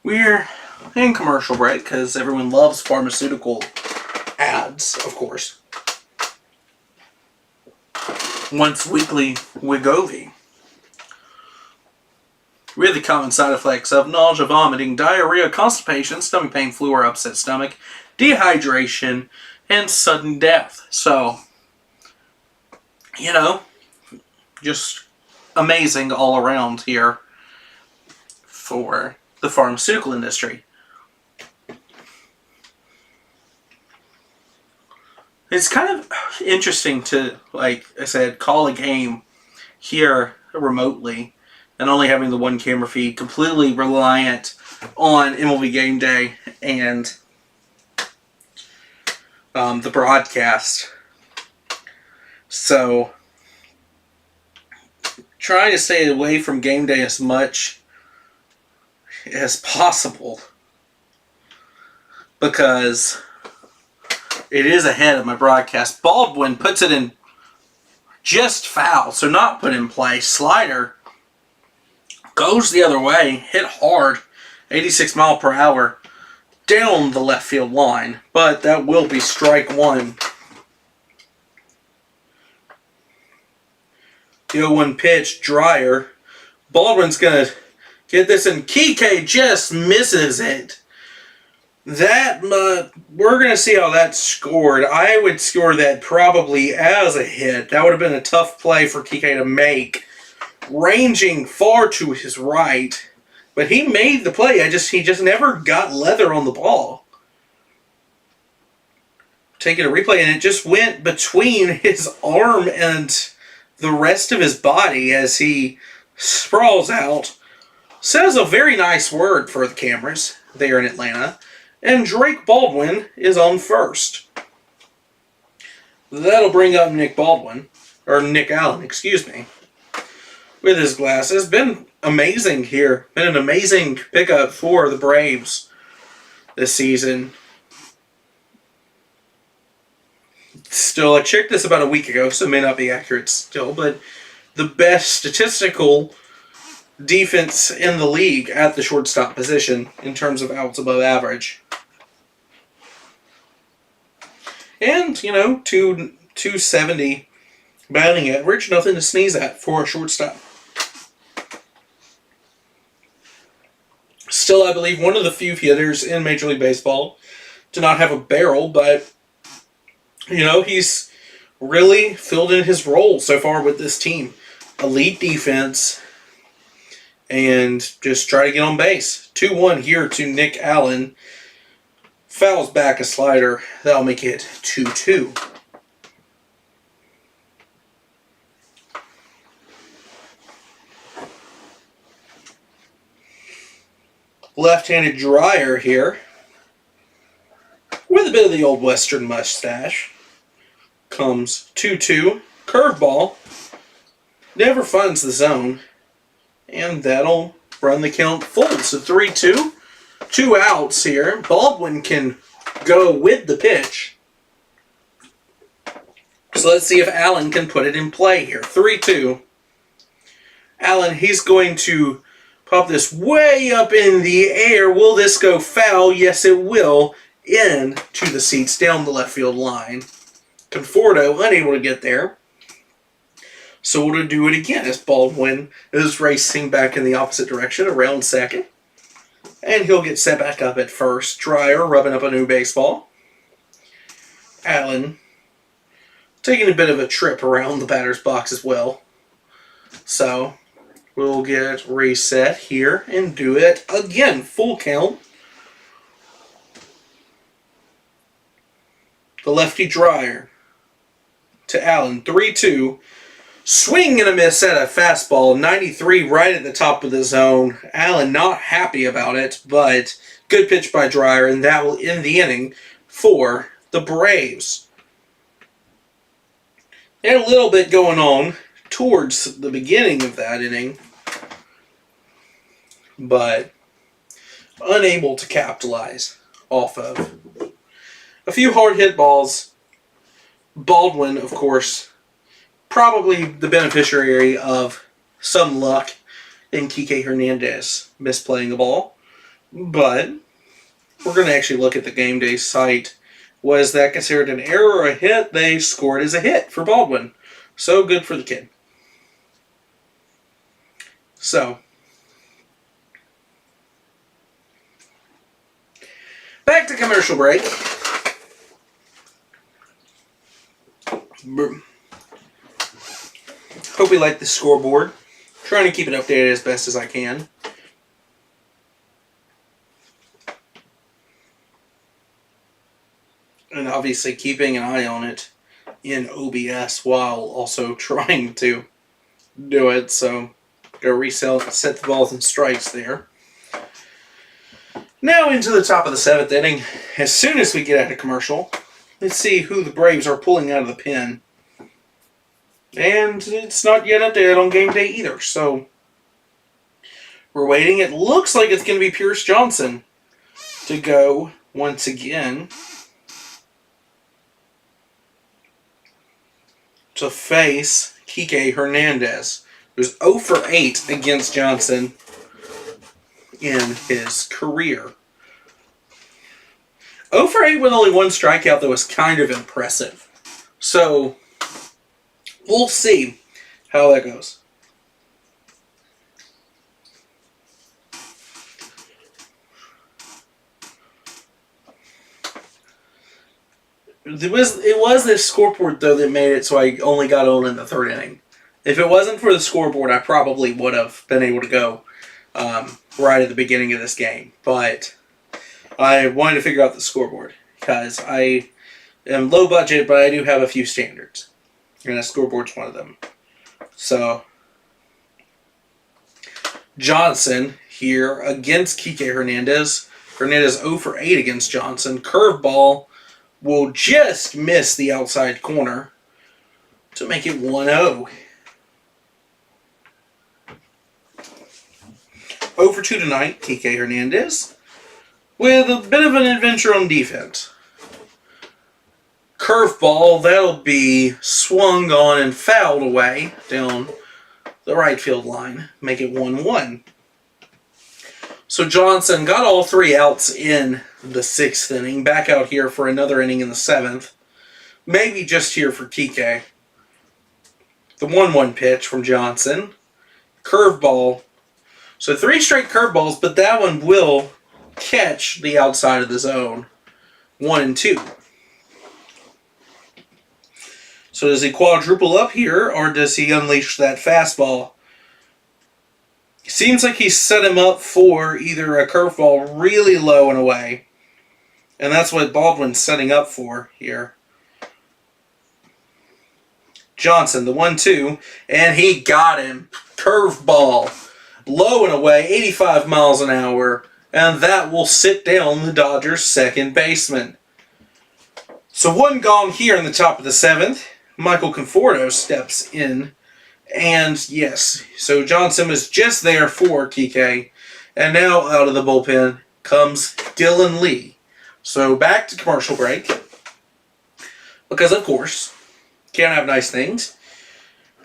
we're in commercial break because everyone loves pharmaceutical ads, of course. Once weekly Wegovy. Really common side effects of nausea, vomiting, diarrhea, constipation, stomach pain, flu or upset stomach, dehydration, and sudden death. So, you know, just amazing all around here for the pharmaceutical industry. It's kind of interesting to, like I said, call a game here remotely and only having the one camera feed, completely reliant on MLB Game Day and the broadcast. So, trying to stay away from game day as much as possible because it is ahead of my broadcast. Baldwin puts it in just foul, so not put in play. Slider goes the other way, hit hard, 86 mile per hour, down the left field line, but that will be strike one. The 0-1 pitch, Dryer. Baldwin's going to get this, and Kike just misses it. That, we're going to see how that's scored. I would score that probably as a hit. That would have been a tough play for Kike to make, ranging far to his right. But he made the play. He just never got leather on the ball. Taking a replay, and it just went between his arm and the rest of his body as he sprawls out. Says a very nice word for the cameras there in Atlanta. And Drake Baldwin is on first. That'll bring up Nick Allen, with his glasses. Been amazing here. Been an amazing pickup for the Braves this season. Still, I checked this about a week ago, so it may not be accurate still, but the best statistical defense in the league at the shortstop position in terms of outs above average. And, 270 batting average, nothing to sneeze at for a shortstop. Still, I believe, one of the few hitters in Major League Baseball to not have a barrel, but, he's really filled in his role so far with this team. Elite defense, and just try to get on base. 2-1 here to Nick Allen. Fouls back a slider. That'll make it 2-2. Left-handed Dryer here, with a bit of the old Western mustache. Comes 2-2. Curveball. Never finds the zone. And that'll run the count full. So 3-2. 2 outs here. Baldwin can go with the pitch. So let's see if Allen can put it in play here. 3-2. Allen, he's going to pop this way up in the air. Will this go foul? Yes, it will. In to the seats down the left field line. Conforto unable to get there. So we'll do it again as Baldwin is racing back in the opposite direction around second. And he'll get set back up at first. Dryer rubbing up a new baseball. Allen taking a bit of a trip around the batter's box as well. So we'll get reset here and do it again. Full count. The lefty Dryer to Allen. 3-2. Swing and a miss at a fastball. 93 right at the top of the zone. Allen not happy about it, but good pitch by Dryer, and that will end the inning for the Braves. They had a little bit going on towards the beginning of that inning, but unable to capitalize off of a few hard hit balls. Baldwin, of course, probably the beneficiary of some luck in Kike Hernandez misplaying the ball. But we're going to actually look at the game day site. Was that considered an error or a hit? They scored as a hit for Baldwin. So good for the kid. So, back to commercial break. Hope you like the scoreboard. Trying to keep it updated as best as I can. And obviously obviously keeping an eye on it in OBS while also trying to do it. So, go set the balls and strikes there. Now into the top of the 7th inning. As soon as we get out of commercial, let's see who the Braves are pulling out of the pen. And it's not yet updated on game day either, so we're waiting. It looks like it's going to be Pierce Johnson to go once again to face Kike Hernandez, who's 0 for 8 against Johnson in his career. 0 for 8 with only 1 strikeout, though, is kind of impressive. So, we'll see how that goes. It was this scoreboard, though, that made it so I only got on in the 3rd inning. If it wasn't for the scoreboard, I probably would have been able to go right at the beginning of this game. But I wanted to figure out the scoreboard because I am low budget, but I do have a few standards. And a scoreboard's one of them. So, Johnson here against Kike Hernandez. Hernandez 0 for 8 against Johnson. Curveball will just miss the outside corner to make it 1-0. 0 for 2 tonight, Kike Hernandez, with a bit of an adventure on defense. Curveball, that'll be swung on and fouled away down the right field line. Make it 1-1. So Johnson got all 3 outs in the 6th inning. Back out here for another inning in the 7th. Maybe just here for Kike. The 1-1 pitch from Johnson. Curveball. So 3 straight curveballs, but that one will catch the outside of the zone. 1-2. So does he quadruple up here, or does he unleash that fastball? Seems like he set him up for either a curveball really low and away, and that's what Baldwin's setting up for here. Johnson, the 1-2, and he got him. Curveball, low and away, 85 miles an hour, and that will sit down the Dodgers' second baseman. So 1 gone here in the top of the 7th. Michael Conforto steps in. And yes, so Johnson was just there for Kike. And now out of the bullpen comes Dylan Lee. So back to commercial break. Because of course, can't have nice things.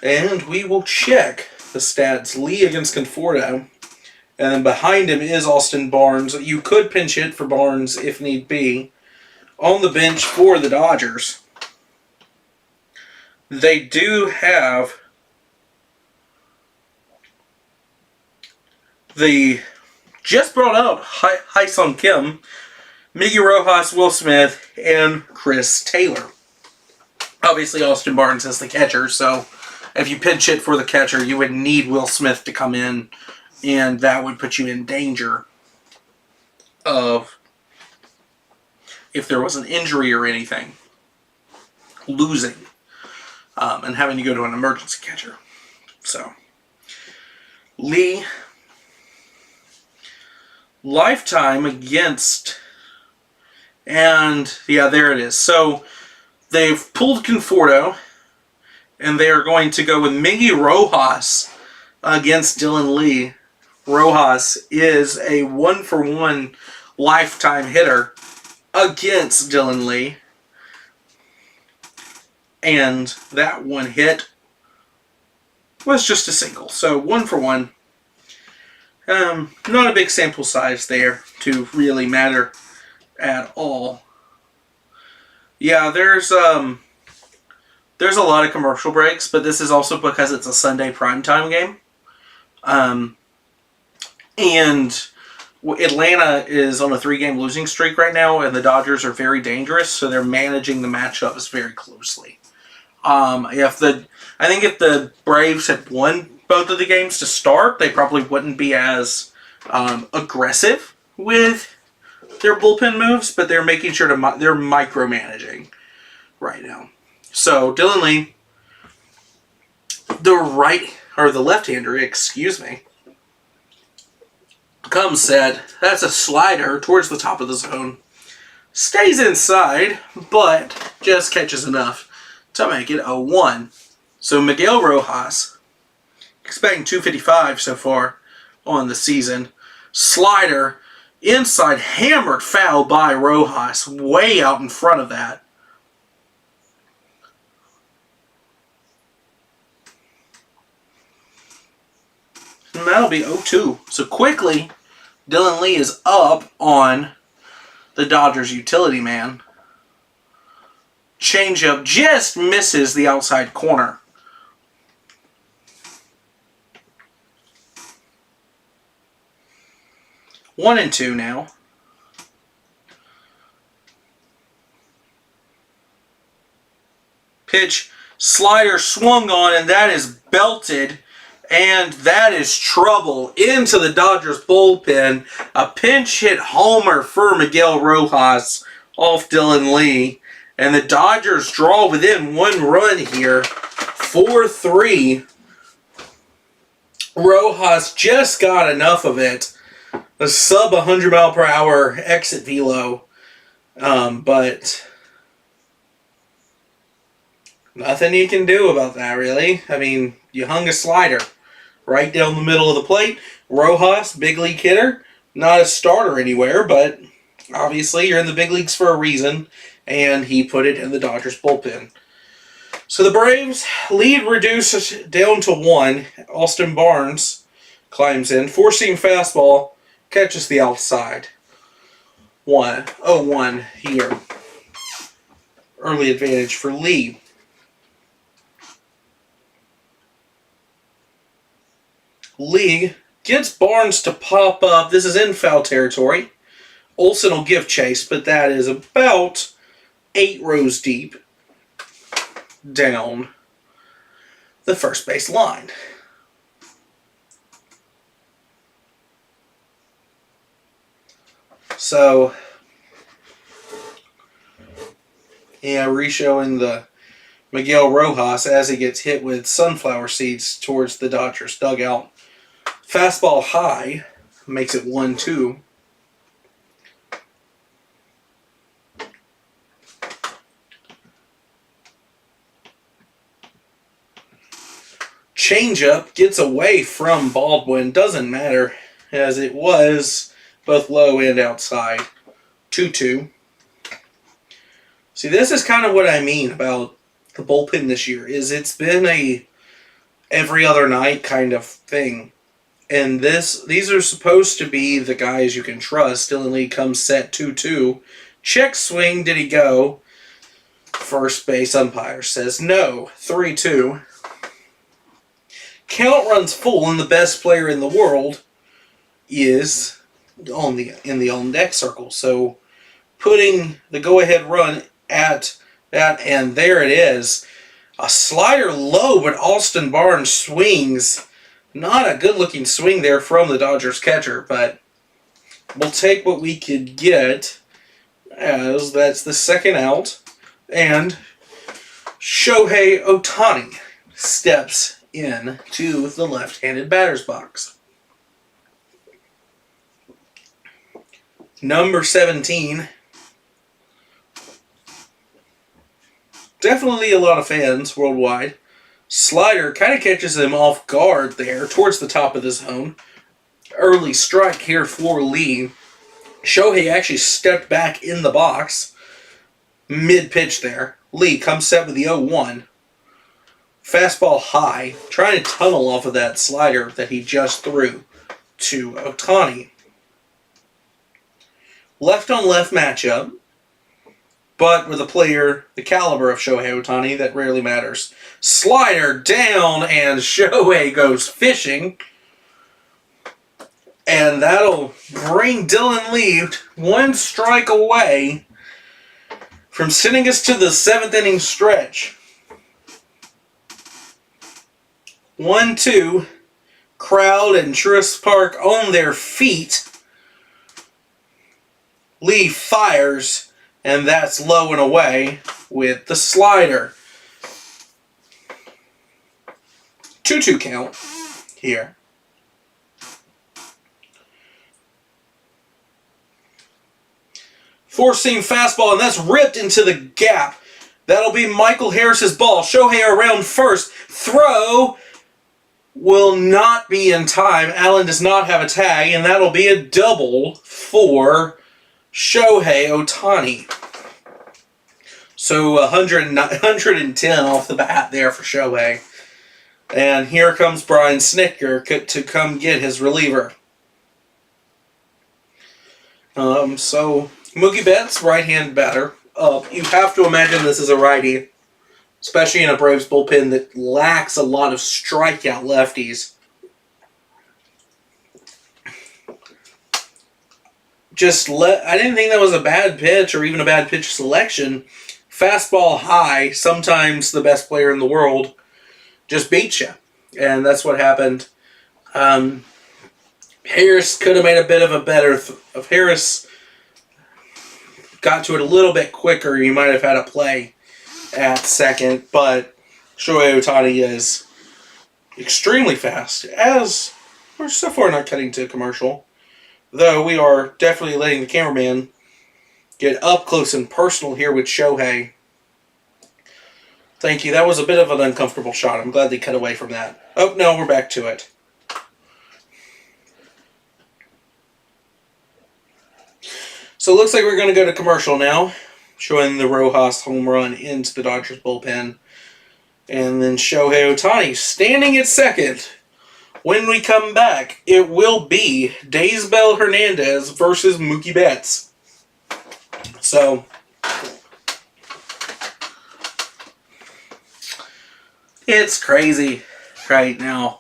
And we will check the stats. Lee against Conforto. And then behind him is Austin Barnes. You could pinch hit for Barnes if need be. On the bench for the Dodgers, they do have the just brought out Hyesung Kim, Miggy Rojas, Will Smith, and Chris Taylor. Obviously, Austin Barnes is the catcher, so if you pinch hit for the catcher, you would need Will Smith to come in, and that would put you in danger of, if there was an injury or anything, losing and having to go to an emergency catcher. So, Lee, lifetime against, and yeah, there it is. So, they've pulled Conforto, and they are going to go with Miggy Rojas against Dylan Lee. Rojas is a 1-for-1 lifetime hitter against Dylan Lee. And that one hit was just a single. So 1-for-1. Not a big sample size there to really matter at all. Yeah, there's a lot of commercial breaks, but this is also because it's a Sunday primetime game. And Atlanta is on a 3-game losing streak right now, and the Dodgers are very dangerous, so they're managing the matchups very closely. I think if the Braves had won both of the games to start, they probably wouldn't be as aggressive with their bullpen moves, but they're making sure they're micromanaging right now. So Dylan Lee, the left-hander, excuse me, comes set. That's a slider towards the top of the zone. Stays inside, but just catches enough to make it 0-1. So Miguel Rojas, expecting 255 so far on the season. Slider, inside, hammered foul by Rojas, way out in front of that. And that'll be 0-2. So quickly, Dylan Lee is up on the Dodgers utility man. Changeup just misses the outside corner. 1-2 now. Pitch, slider swung on, and that is belted. And that is trouble into the Dodgers bullpen. A pinch hit homer for Miguel Rojas off Dylan Lee. And the Dodgers draw within 1 run here. 4-3. Rojas just got enough of it. A sub 100 mile per hour exit velo. But nothing you can do about that, really. I mean, you hung a slider right down the middle of the plate. Rojas, big league hitter, not a starter anywhere, but obviously you're in the big leagues for a reason, and he put it in the Dodgers bullpen. So the Braves lead reduces down to 1. Austin Barnes climbs in, four-seam fastball, catches the outside. 0-1 here. Early advantage for Lee. Lee gets Barnes to pop up. This is in foul territory. Olsen will give chase, but that is about 8 rows deep down the first base line. So, yeah, re-showing the Miguel Rojas as he gets hit with sunflower seeds towards the Dodgers dugout. Fastball high makes it 1-2. Changeup gets away from Baldwin. Doesn't matter, as it was both low and outside. 2-2. See, this is kind of what I mean about the bullpen this year, is it's been a every other night kind of thing. And these are supposed to be the guys you can trust. Dylan Lee comes set 2-2. Check swing, did he go? First base umpire says no. 3-2. Count runs full, and the best player in the world is in the on deck circle. So putting the go-ahead run at that, and there it is. A slider low, but Austin Barnes swings. Not a good-looking swing there from the Dodgers catcher, but we'll take what we could get, as that's the second out. And Shohei Ohtani steps in to the left-handed batter's box. Number 17. Definitely a lot of fans worldwide. Slider kind of catches him off guard there towards the top of the zone. Early strike here for Lee. Shohei actually stepped back in the box mid-pitch there. Lee comes set with the 0-1. Fastball high, trying to tunnel off of that slider that he just threw to Ohtani. Left-on-left matchup, but with a player the caliber of Shohei Ohtani, that rarely matters. Slider down, and Shohei goes fishing. And that'll bring Dylan Lee 1 strike away from sending us to the 7th inning stretch. 1-2. Crowd in Truist Park on their feet. Lee fires, and that's low and away with the slider. 2-2 count here. Four-seam fastball, and that's ripped into the gap. That'll be Michael Harris's ball. Shohei around first. Throw will not be in time. Allen does not have a tag, and that'll be a double for Shohei Ohtani. So 110 off the bat there for Shohei. And here comes Brian Snitker to come get his reliever. So Mookie Betts, right-hand batter. You have to imagine this is a righty, especially in a Braves bullpen that lacks a lot of strikeout lefties. I didn't think that was a bad pitch or even a bad pitch selection. Fastball high, sometimes the best player in the world just beats you. And that's what happened. Harris could have made a bit of a better... If Harris got to it a little bit quicker, you might have had a play at second. But Shohei Ohtani is extremely fast. As we're so far not cutting to commercial. Though we are definitely letting the cameraman get up close and personal here with Shohei. Thank you. That was a bit of an uncomfortable shot. I'm glad they cut away from that. Oh, no, we're back to it. So it looks like we're going to go to commercial now, showing the Rojas home run into the Dodgers bullpen. And then Shohei Ohtani standing at second. When we come back, it will be Daysbel Hernandez versus Mookie Betts. So, it's crazy right now.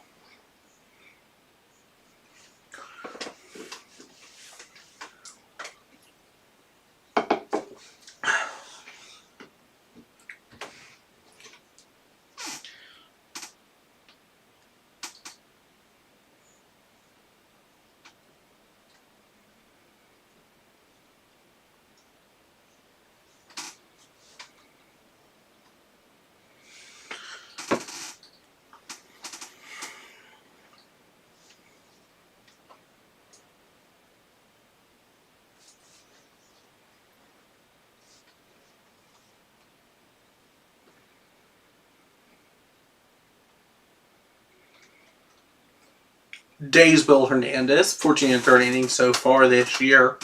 Daysbel Hernandez, 14 and 3rd innings so far this year.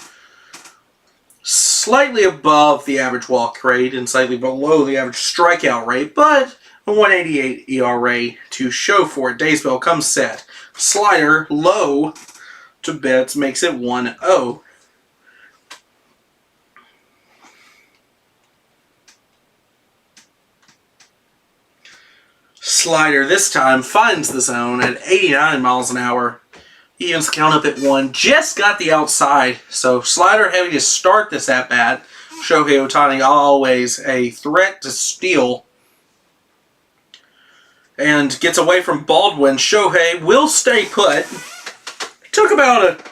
Slightly above the average walk rate and slightly below the average strikeout rate, but a 1.88 ERA to show for it. Daysbel comes set. Slider low to Betts makes it 1-0. Slider this time finds the zone at 89 miles an hour. Evens the count up at 1. Just got the outside. So slider heavy to start this at bat. Shohei Ohtani always a threat to steal. And gets away from Baldwin. Shohei will stay put. Took about a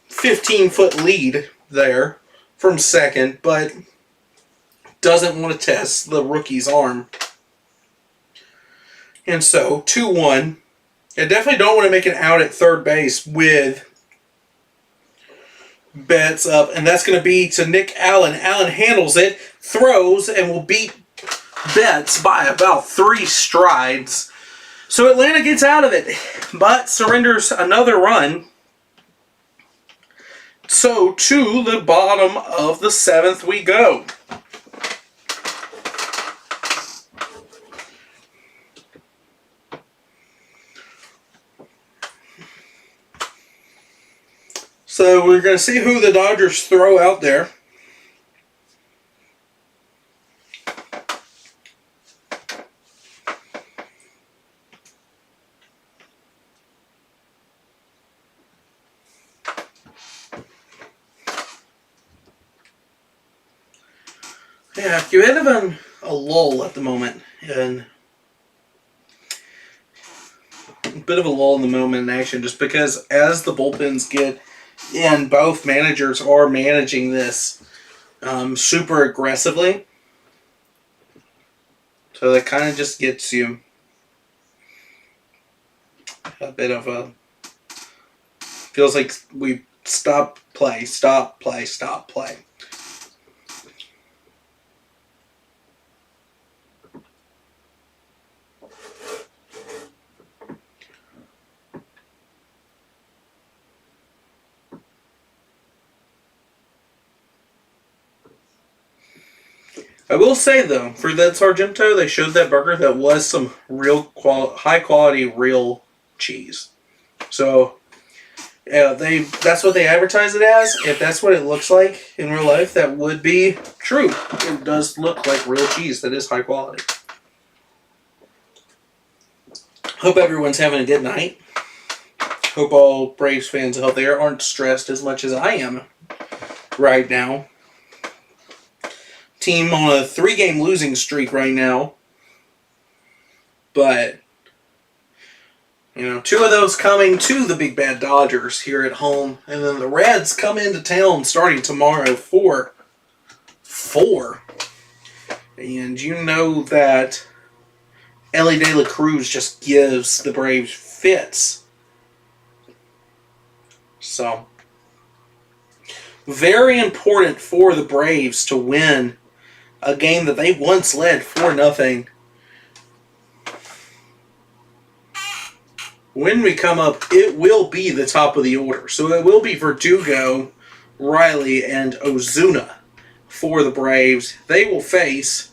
15-foot lead there from second, but doesn't want to test the rookie's arm. And so, 2-1. I definitely don't want to make an out at third base with Betts up. And that's going to be to Nick Allen. Allen handles it, throws, and will beat Betts by about 3 strides. So Atlanta gets out of it, but surrenders another run. So to the bottom of the 7th we go. So we're going to see who the Dodgers throw out there. Yeah, you have a lull at the moment, and a bit of a lull in the moment in action, just because as the bullpens get and both managers are managing this super aggressively. So that kind of just gets you a bit of a... Feels like we stop, play, stop, play, stop, play. I will say, though, for that Sargento, they showed that burger that was some real high quality real cheese. So, yeah, that's what they advertise it as. If that's what it looks like in real life, that would be true. It does look like real cheese that is high quality. Hope everyone's having a good night. Hope all Braves fans out there aren't stressed as much as I am right now. Team on a 3-game losing streak right now. But, 2 of those coming to the big bad Dodgers here at home. And then the Reds come into town starting tomorrow for 4. And you know that Ellie De La Cruz just gives the Braves fits. So, very important for the Braves to win a game that they once led 4-0. When we come up, it will be the top of the order. So it will be Verdugo, Riley, and Ozuna for the Braves. They will face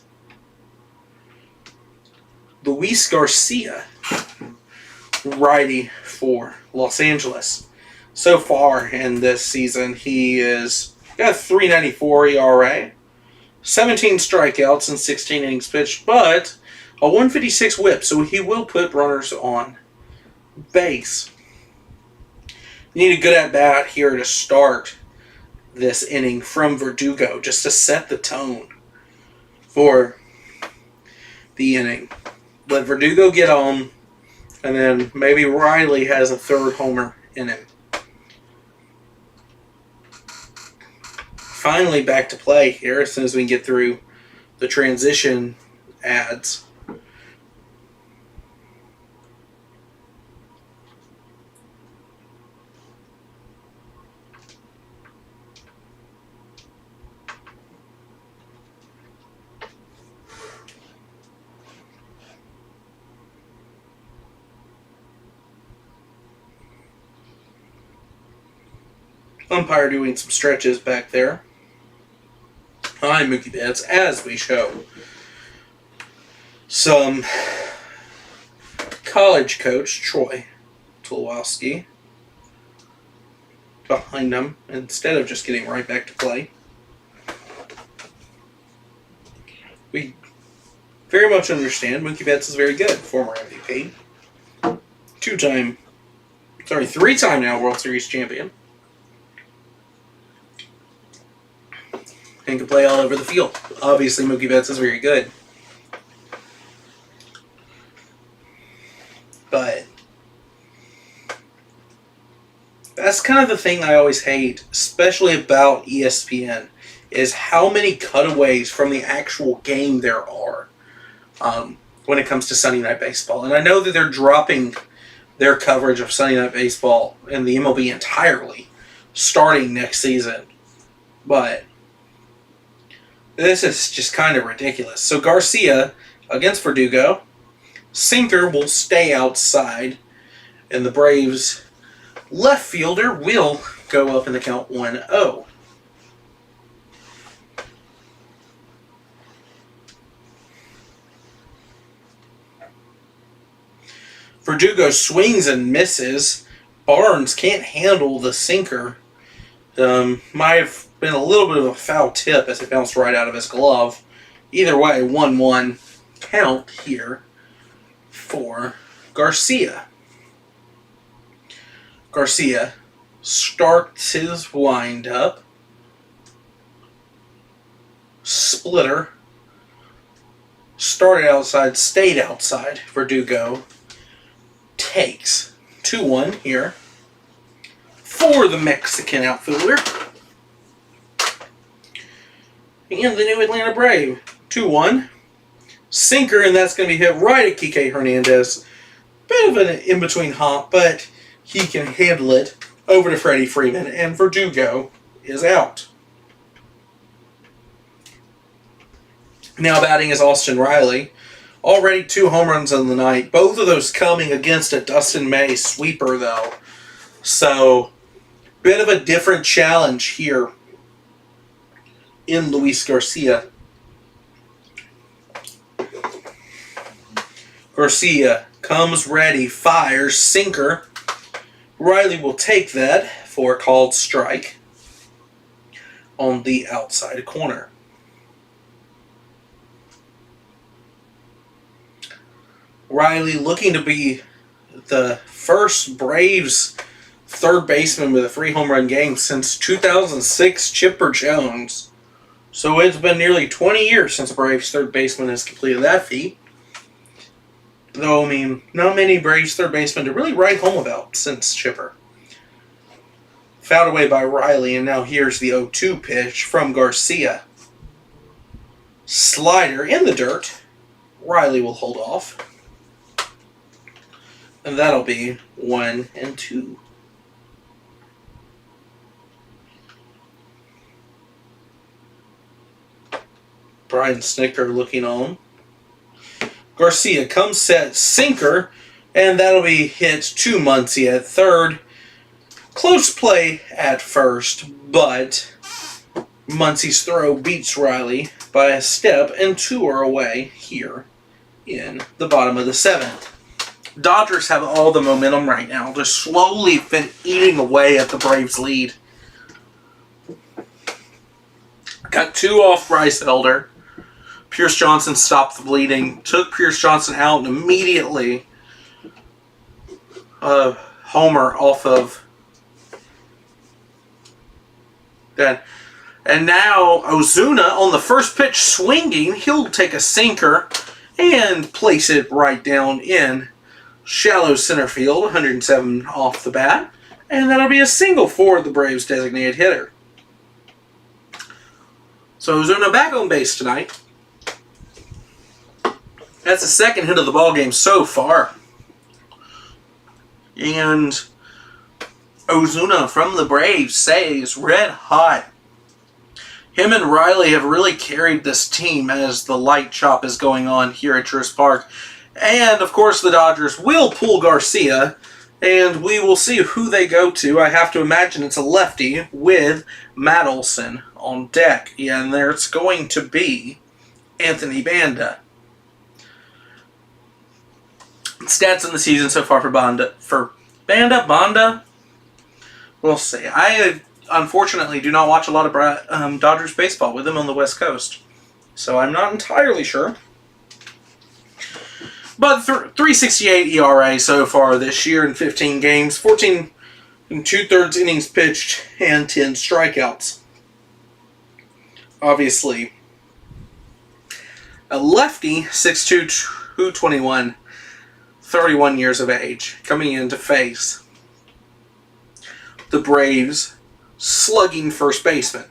Luis Garcia, righty for Los Angeles. So far in this season, he is got a 3.94 ERA, 17 strikeouts and 16 innings pitched, but a 156 whip, so he will put runners on base. You need a good at-bat here to start this inning from Verdugo, just to set the tone for the inning. Let Verdugo get on, and then maybe Riley has a third homer in him. Finally back to play here as soon as we can get through the transition ads. Umpire doing some stretches back there. Hi, Mookie Betts, as we show some college coach Troy Tulowitzki behind them instead of just getting right back to play. We very much understand Mookie Betts is very good, former MVP, 3-time now World Series champion, and can play all over the field. Obviously, Mookie Betts is very good. But that's kind of the thing I always hate, especially about ESPN, is how many cutaways from the actual game there are when it comes to Sunday Night Baseball. And I know that they're dropping their coverage of Sunday Night Baseball in the MLB entirely starting next season. But this is just kind of ridiculous. So Garcia against Verdugo. Sinker will stay outside. And the Braves' left fielder will go up in the count 1-0. Verdugo swings and misses. Barnes can't handle the sinker. Might have been a little bit of a foul tip as it bounced right out of his glove. Either way, 1-1 count here for Garcia. Garcia starts his windup. Splitter. Started outside, stayed outside. Verdugo takes 2-1 here. for the Mexican outfielder. And the New Atlanta Brave. 2-1. Sinker, and that's going to be hit right at Kike Hernandez. Bit of an in-between hop, but he can handle it. Over to Freddie Freeman, and Verdugo is out. Now batting is Austin Riley. Already 2 home runs on the night. Both of those coming against a Dustin May sweeper, though. So, bit of a different challenge here in Luis Garcia. Garcia comes ready, fires, sinker. Riley will take that for a called strike on the outside corner. Riley looking to be the first Braves third baseman with a 3 home run game since 2006 Chipper Jones. So it's been nearly 20 years since a Braves third baseman has completed that feat. Though, I mean, not many Braves third basemen to really write home about since Chipper. Fouled away by Riley, and now here's the 0-2 pitch from Garcia. Slider in the dirt. Riley will hold off. And that'll be 1-2. Brian Snitker looking on. Garcia comes set, sinker, and that'll be hit to Muncy at third. Close play at first, but Muncy's throw beats Riley by a step, and 2 are away here in the bottom of the 7th. Dodgers have all the momentum right now, just slowly been eating away at the Braves' lead. Got 2 off Bryce Elder. Pierce Johnson stopped the bleeding, took Pierce Johnson out, and immediately homer off of that. And now Ozuna on the first pitch swinging, he'll take a sinker and place it right down in shallow center field, 107 off the bat, and that'll be a single for the Braves' designated hitter. So Ozuna back on base tonight. That's the second hit of the ball game so far. And Ozuna from the Braves stays red hot. Him and Riley have really carried this team as the light chop is going on here at Truist Park. And, of course, the Dodgers will pull Garcia, and we will see who they go to. I have to imagine it's a lefty with Matt Olson on deck. And there's going to be Anthony Banda. Stats in the season so far for Banda. We'll see. I unfortunately do not watch a lot of Dodgers baseball with them on the West Coast, so I'm not entirely sure. But 3.68 ERA so far this year in 15 games, 14 and 2/3 innings pitched, and 10 strikeouts. Obviously, a lefty, 6'2", 221. 31 years of age, coming in to face the Braves' slugging first baseman.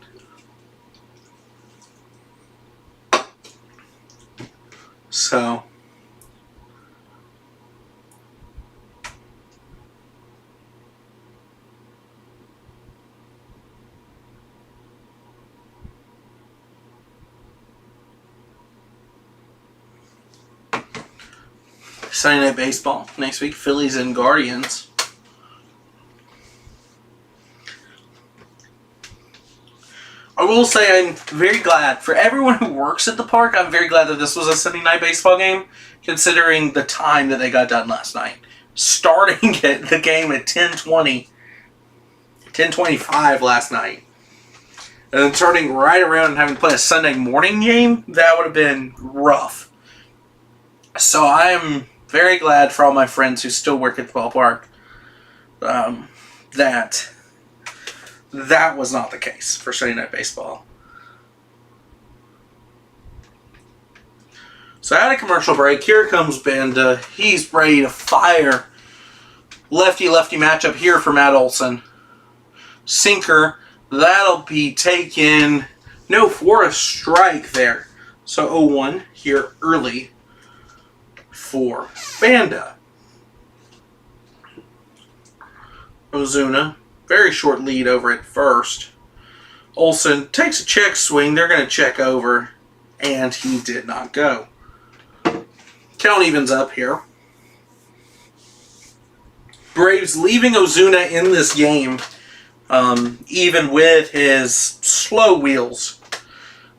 So, Sunday Night Baseball next week, Phillies and Guardians. I will say I'm very glad, for everyone who works at the park, I'm very glad that this was a Sunday Night Baseball game, considering the time that they got done last night. Starting the game at 10:25 last night, and then turning right around and having to play a Sunday morning game, that would have been rough. So I'm very glad for all my friends who still work at the ballpark that was not the case for Sunday Night Baseball. So at a commercial break, here comes Banda. He's ready to fire. Lefty-lefty matchup here for Matt Olson. sinker. That'll be taken, no, for a strike there. So 0-1 here early for Banda. Ozuna, very short lead over at first. Olsen takes a check swing. They're going to check over, and he did not go. Count evens up here. Braves leaving Ozuna in this game, even with his slow wheels,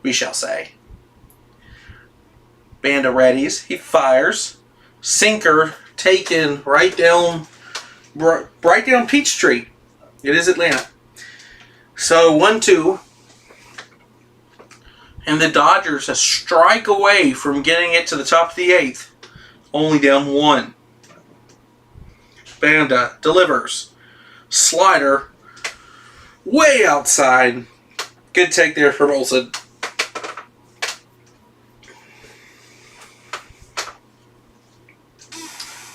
we shall say. Banda readies. He fires. Sinker taken right down Peachtree. It is Atlanta. So 1-2. And the Dodgers a strike away from getting it to the top of the 8th. Only down 1. Banda delivers. Slider. Way outside. Good take there from Olsen.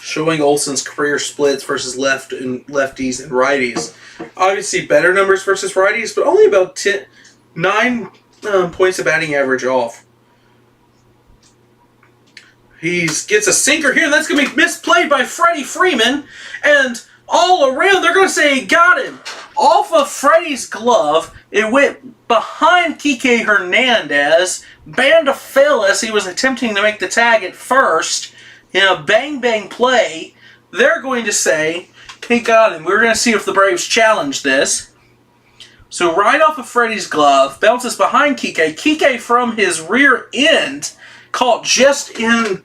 Showing Olsen's career splits versus lefties and righties. Obviously better numbers versus righties, but only about 9 points of batting average off. He gets a sinker here, and that's going to be misplayed by Freddie Freeman. And all around, they're going to say he got him. Off of Freddie's glove, it went behind Kike Hernandez. Banda fell as he was attempting to make the tag at first. In a bang-bang play, they're going to say he got him. We're going to see if the Braves challenge this. So right off of Freddie's glove, bounces behind Kike. Kike from his rear end caught just in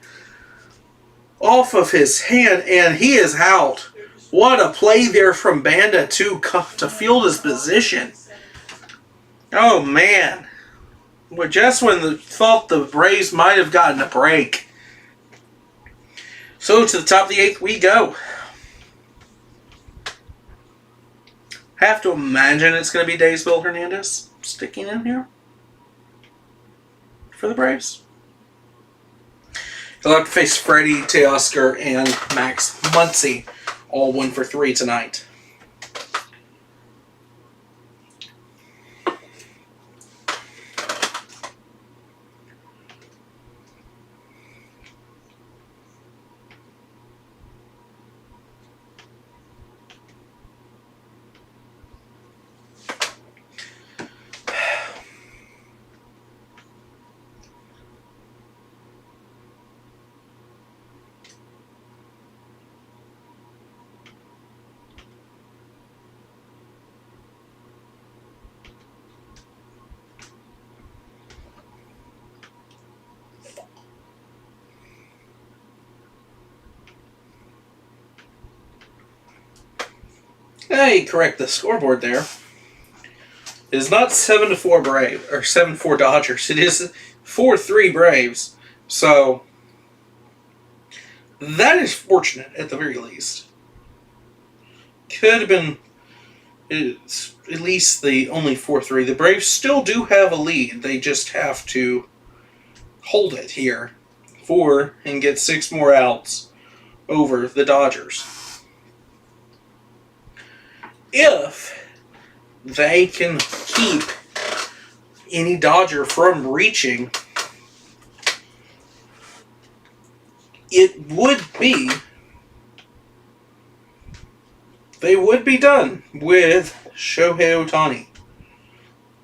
off of his hand, and he is out. What a play there from Banda to field his position. Oh, man. But just when thought the Braves might have gotten a break. So to the top of the 8th we go. Have to imagine it's going to be Daysville Hernandez sticking in here for the Braves. He'll have to face Freddie, Teoscar, and Max Muncy, all 1 for 3 tonight. Hey, correct the scoreboard there. It is not 7-4 Braves or 7-4 Dodgers. It is 4-3 Braves. So that is fortunate at the very least. Could have been at least the only 4-3. The Braves still do have a lead. They just have to hold it here and get 6 more outs over the Dodgers. If they can keep any Dodger from reaching, they would be done with Shohei Ohtani.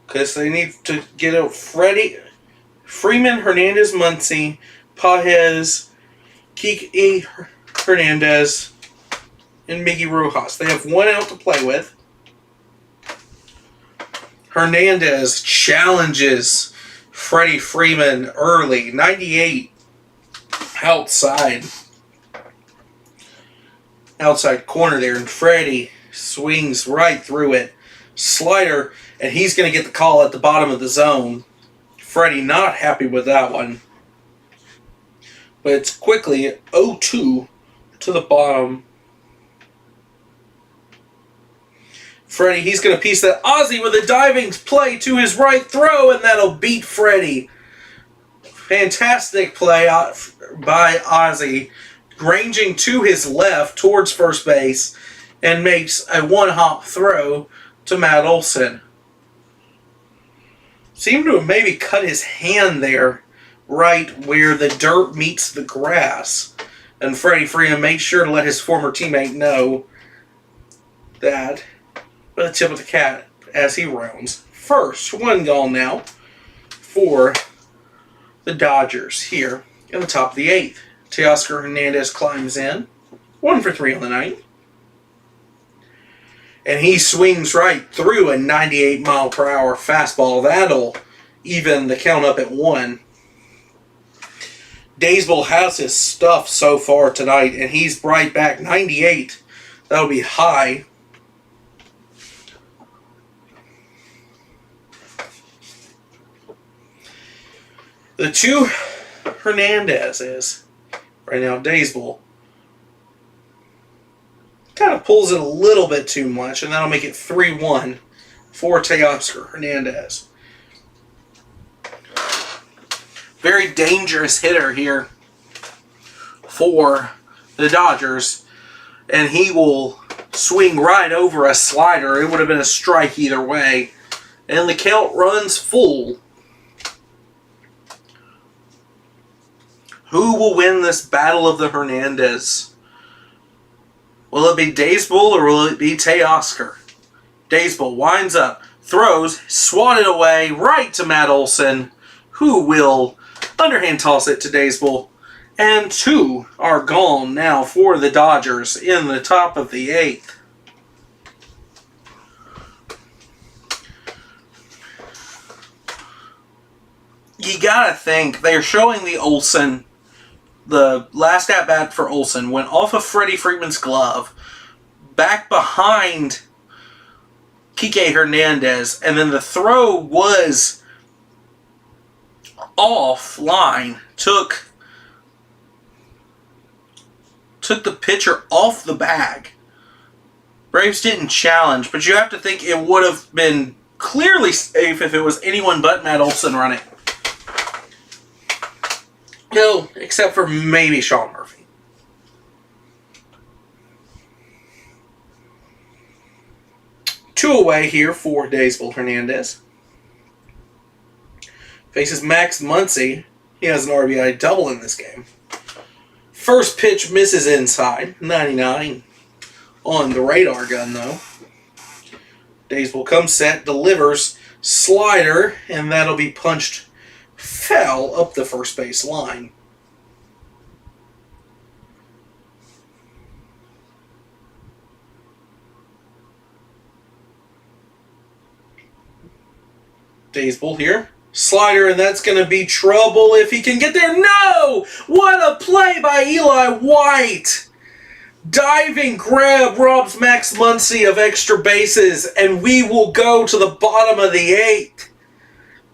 Because they need to get out Freeman, Hernandez, Muncy, Pages, Kike Hernandez, and Miggy Rojas. They have 1 out to play with. Hernandez challenges Freddie Freeman early. 98 outside corner there. And Freddie swings right through it. Slider, and he's going to get the call at the bottom of the zone. Freddie not happy with that one. But it's quickly 0-2 to the bottom. Freddie, he's going to piece that. Ozzie with a diving play to his right throw, and that'll beat Freddie. Fantastic play by Ozzie, ranging to his left towards first base, and makes a 1-hop throw to Matt Olson. Seemed to have maybe cut his hand there, right where the dirt meets the grass. And Freddie Freeman made sure to let his former teammate know that with a tip of the cap as he rounds first. One gone now for the Dodgers here in the top of the 8th. Teoscar Hernandez climbs in. 1 for 3 on the night. And he swings right through a 98-mile-per-hour fastball. That'll even the count up at 1. Daysville has his stuff so far tonight, and he's right back 98. That'll be high. The 2 Hernandez's right now, Daysville kind of pulls it a little bit too much, and that'll make it 3-1 for Teoscar Hernandez. Very dangerous hitter here for the Dodgers, and he will swing right over a slider. It would have been a strike either way, and the count runs full. Who will win this battle of the Hernandez? Will it be Daysville or will it be Teoscar? Daysville winds up, throws, swatted away right to Matt Olson, who will underhand toss it to Daysville. And 2 are gone now for the Dodgers in the top of the 8th. You gotta think, they're showing the Olson. The last at-bat for Olson went off of Freddie Freeman's glove, back behind Cayden Hernandez, and then the throw was offline. Took the pitcher off the bag. Braves didn't challenge, but you have to think it would have been clearly safe if it was anyone but Matt Olson running. No, except for maybe Sean Murphy. Two away here for Daysville Hernandez. Faces Max Muncy. He has an RBI double in this game. First pitch misses inside. 99 on the radar gun, though. Daysville comes set, delivers, slider, and that'll be punched foul up the first base line. Daysville here. Slider, and that's going to be trouble if he can get there. No! What a play by Eli White! Diving grab robs Max Muncy of extra bases, and we will go to the bottom of the 8th.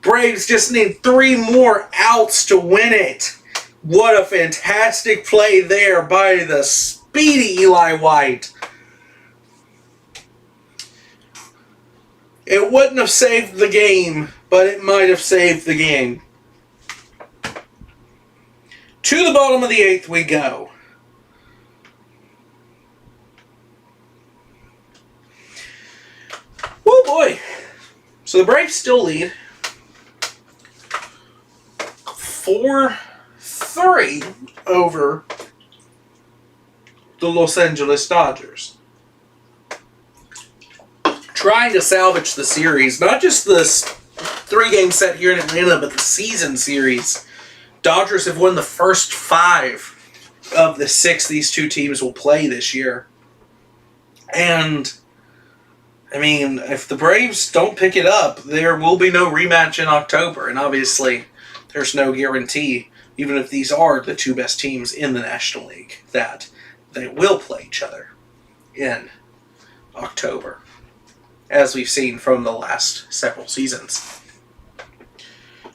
Braves just need 3 more outs to win it. What a fantastic play there by the speedy Eli White. It wouldn't have saved the game, but it might have saved the game. To the bottom of the 8th we go. Oh boy. So the Braves still lead 4-3 over the Los Angeles Dodgers. Trying to salvage the series, not just this 3-game set here in Atlanta, but the season series. Dodgers have won the first 5 of the 6 these two teams will play this year. And, I mean, if the Braves don't pick it up, there will be no rematch in October. And obviously, there's no guarantee, even if these are the 2 best teams in the National League, that they will play each other in October, as we've seen from the last several seasons.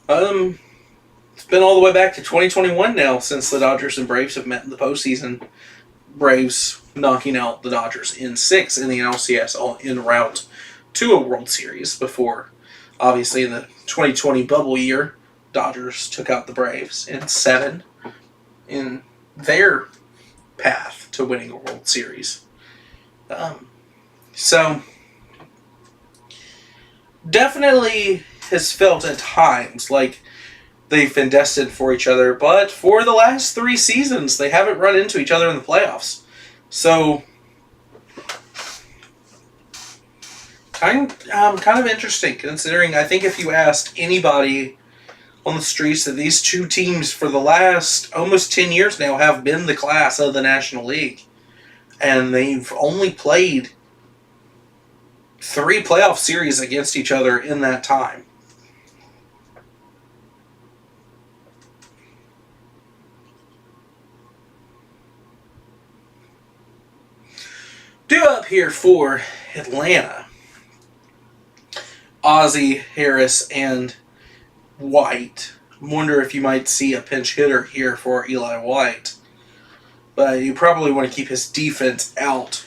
It's been all the way back to 2021 now since the Dodgers and Braves have met in the postseason. Braves knocking out the Dodgers in 6 in the NLCS, all en route to a World Series before, obviously, in the 2020 bubble year, Dodgers took out the Braves in 7 in their path to winning a World Series. So, definitely has felt at times like they've been destined for each other, but for the last 3 seasons, they haven't run into each other in the playoffs. So, kind of interesting, considering I think if you asked anybody on the streets that these two teams for the last almost 10 years now have been the class of the National League, and they've only played 3 playoff series against each other in that time. Due up here for Atlanta, Ozzie, Harris, and White. Wonder if you might see a pinch hitter here for Eli White. But you probably want to keep his defense out.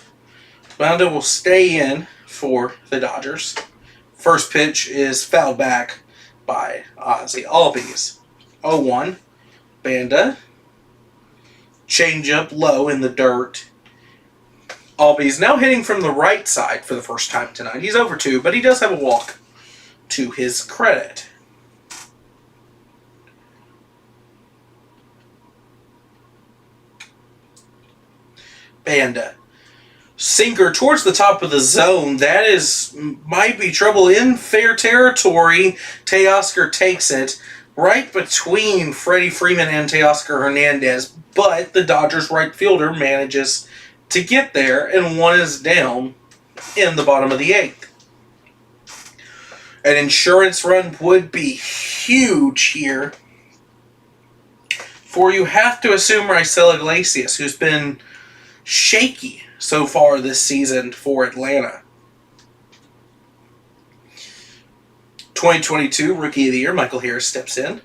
Banda will stay in for the Dodgers. First pitch is fouled back by Ozzie Albies. 0-1. Banda. Change up low in the dirt. Albies now hitting from the right side for the first time tonight. He's over 2, but he does have a walk to his credit. Banda. Sinker towards the top of the zone. That might be trouble in fair territory. Teoscar takes it right between Freddie Freeman and Teoscar Hernandez, but the Dodgers right fielder manages to get there, and one is down in the bottom of the 8th. An insurance run would be huge here, for you have to assume Raisel Iglesias, who's been shaky so far this season for Atlanta. 2022 Rookie of the Year, Michael Harris steps in.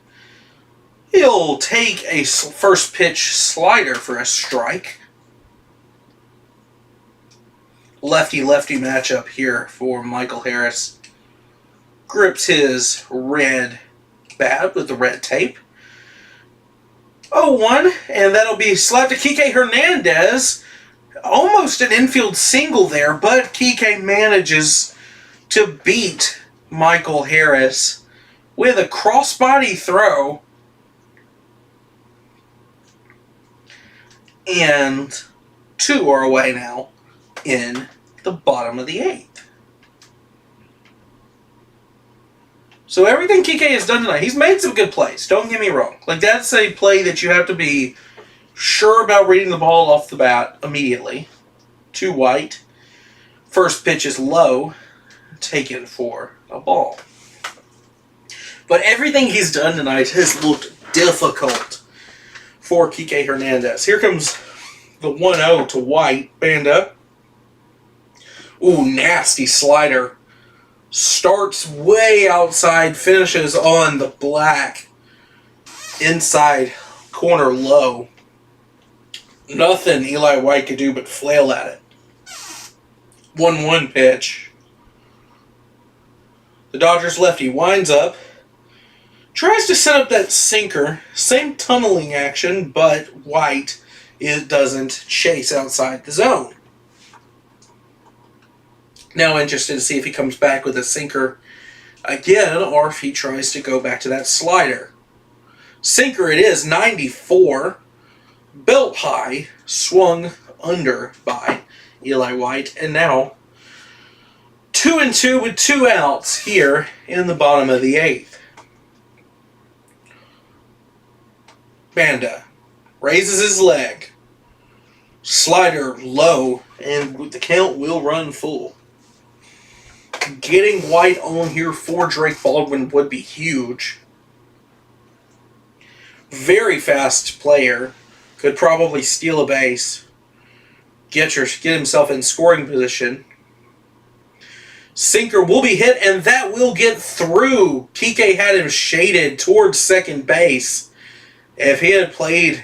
He'll take a first pitch slider for a strike. Lefty-lefty matchup here for Michael Harris. Grips his red bat with the red tape. 0-1, and that'll be slapped to Kike Hernandez. Almost an infield single there, but Kike manages to beat Michael Harris with a crossbody throw. And 2 are away now in the bottom of the 8th. So everything Kike has done tonight, he's made some good plays. Don't get me wrong. Like, that's a play that you have to be sure about reading the ball off the bat immediately. To White. First pitch is low. Taken for a ball. But everything he's done tonight has looked difficult for Kike Hernandez. Here comes the 1-0 to White. Banda. Ooh, nasty slider. Starts way outside, finishes on the black. Inside corner low. Nothing Eli White could do but flail at it. 1-1 pitch. The Dodgers lefty winds up. Tries to set up that sinker. Same tunneling action, but White doesn't chase outside the zone. Now interested to see if he comes back with a sinker again, or if he tries to go back to that slider. Sinker it is, 94. Belt high, swung under by Eli White, and now 2-2 with 2 outs here in the bottom of the 8th. Banda raises his leg. Slider low, and the count will run full. Getting White on here for Drake Baldwin would be huge. Very fast player. Could probably steal a base. Get himself in scoring position. Sinker will be hit, and that will get through. Kike had him shaded towards second base. If he had played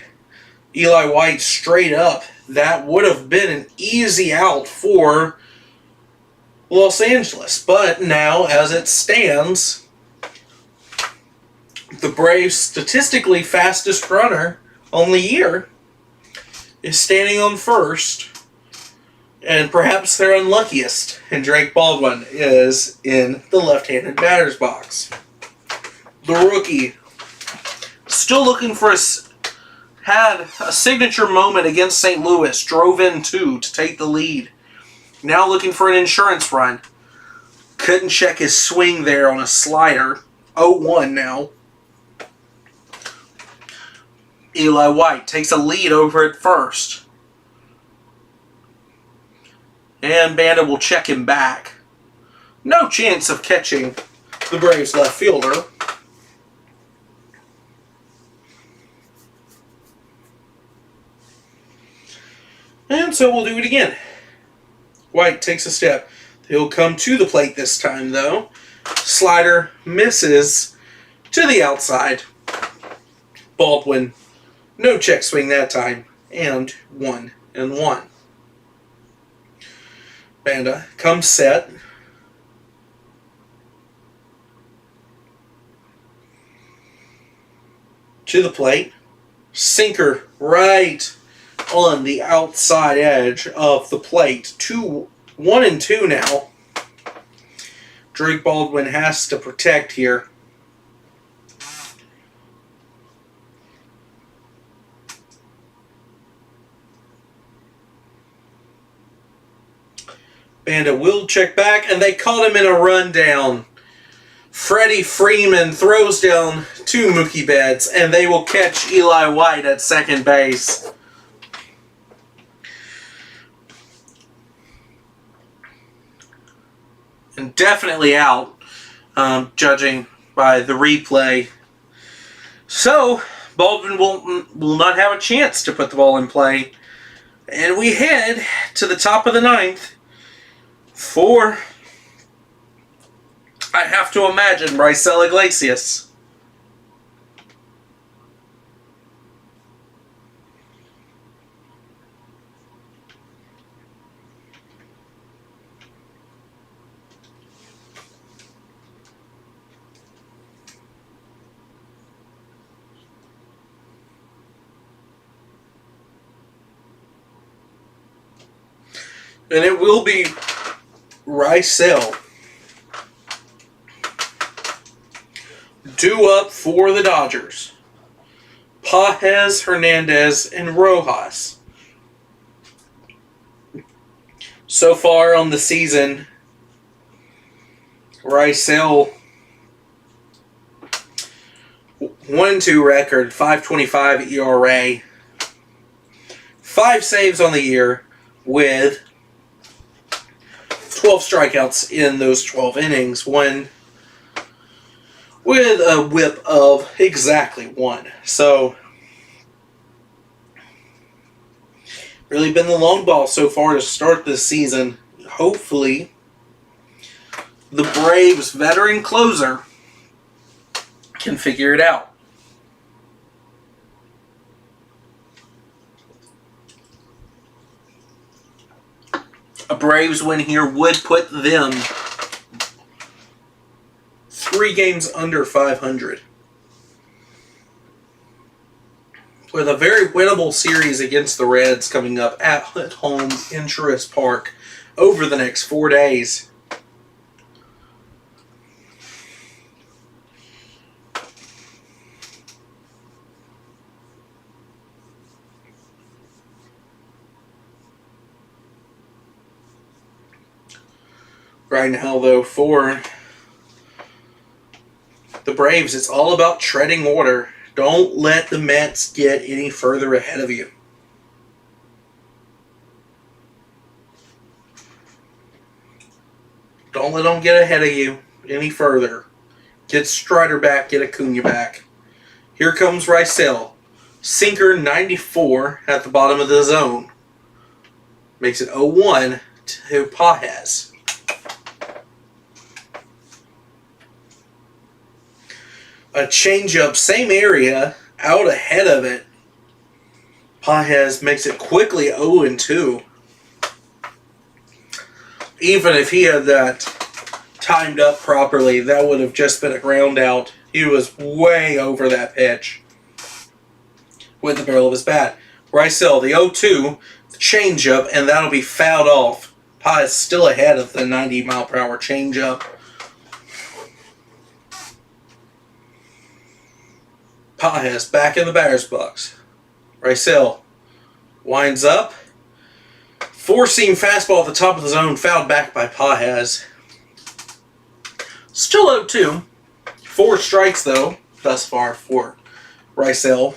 Eli White straight up, that would have been an easy out for Los Angeles. But now, as it stands, the Braves' statistically fastest runner on the year is standing on first, And perhaps their unluckiest, and Drake Baldwin is in the left-handed batter's box. The rookie, still looking for had a signature moment against St. Louis, drove in two to take the lead. Now looking for an insurance run. Couldn't check his swing there on a slider. 0-1 now. Eli White takes a lead over at first. And Banda will check him back. No chance of catching the Braves left fielder. And so we'll do it again. White takes a step. He'll come to the plate this time, though. Slider misses to the outside. Baldwin, no check swing that time. And 1-1. Banda comes set. To the plate. Sinker right on the outside edge of the plate. 1-2 now. Drake Baldwin has to protect here. Banda will check back, and they caught him in a rundown. Freddie Freeman throws down two Mookie Betts, and they will catch Eli White at second base. And definitely out, judging by the replay. So, Baldwin will not have a chance to put the ball in play. And we head to the top of the ninth for, I have to imagine, Raisel Iglesias. And it will be Raisel due up for the Dodgers. Pages, Hernandez, and Rojas. So far on the season, Raisel 1-2 record, 5.25 ERA, 5 saves on the year with 12 strikeouts in those 12 innings, one with a whip of exactly 1. So, really been the long ball so far to start this season. Hopefully, the Braves' veteran closer can figure it out. A Braves win here would put them 3 games under 500. With a very winnable series against the Reds coming up at home in Truist Park over the next 4 days. Right now, though, for the Braves, it's all about treading water. Don't let the Mets get any further ahead of you. Don't let them get ahead of you any further. Get Strider back, get Acuna back. Here comes Raisel. Sinker 94 at the bottom of the zone. Makes it 0-1 to Pages. A changeup, same area, out ahead of it. Pages makes it quickly 0-2. Even if he had that timed up properly, that would have just been a ground out. He was way over that pitch with the barrel of his bat. Raisel, the 0-2, changeup, and that'll be fouled off. Pa is still ahead of the 90-mile-per-hour changeup. Pages back in the batter's box. Rysel winds up. Four-seam fastball at the top of the zone, fouled back by Pages. Still 0-2. 4 strikes, though, thus far for Rysel.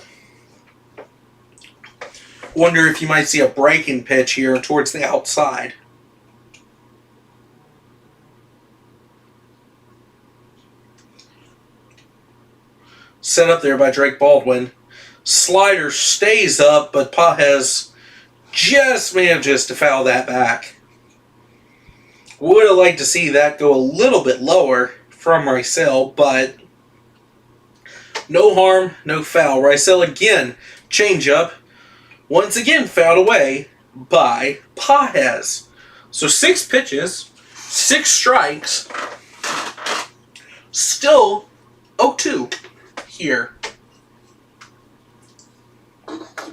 Wonder if you might see a breaking pitch here towards the outside. Set up there by Drake Baldwin. Slider stays up, but Pages just manages to foul that back. Would have liked to see that go a little bit lower from Rysel, but no harm, no foul. Rysel again, changeup. Once again fouled away by Pages. So 6 pitches, 6 strikes, still 0-2 here.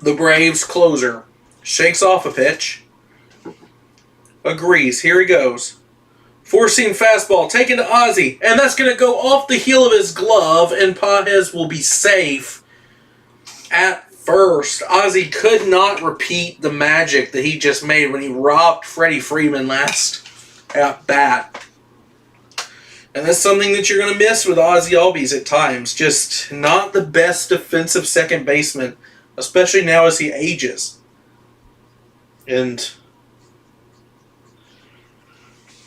The Braves closer shakes off a pitch, agrees, here he goes. Four-seam fastball taken to Ozzie, and that's going to go off the heel of his glove, and Pages will be safe at first. Ozzie could not repeat the magic that he just made when he robbed Freddie Freeman last at bat. And that's something that you're going to miss with Ozzie Albies at times. Just not the best defensive second baseman, especially now as he ages. And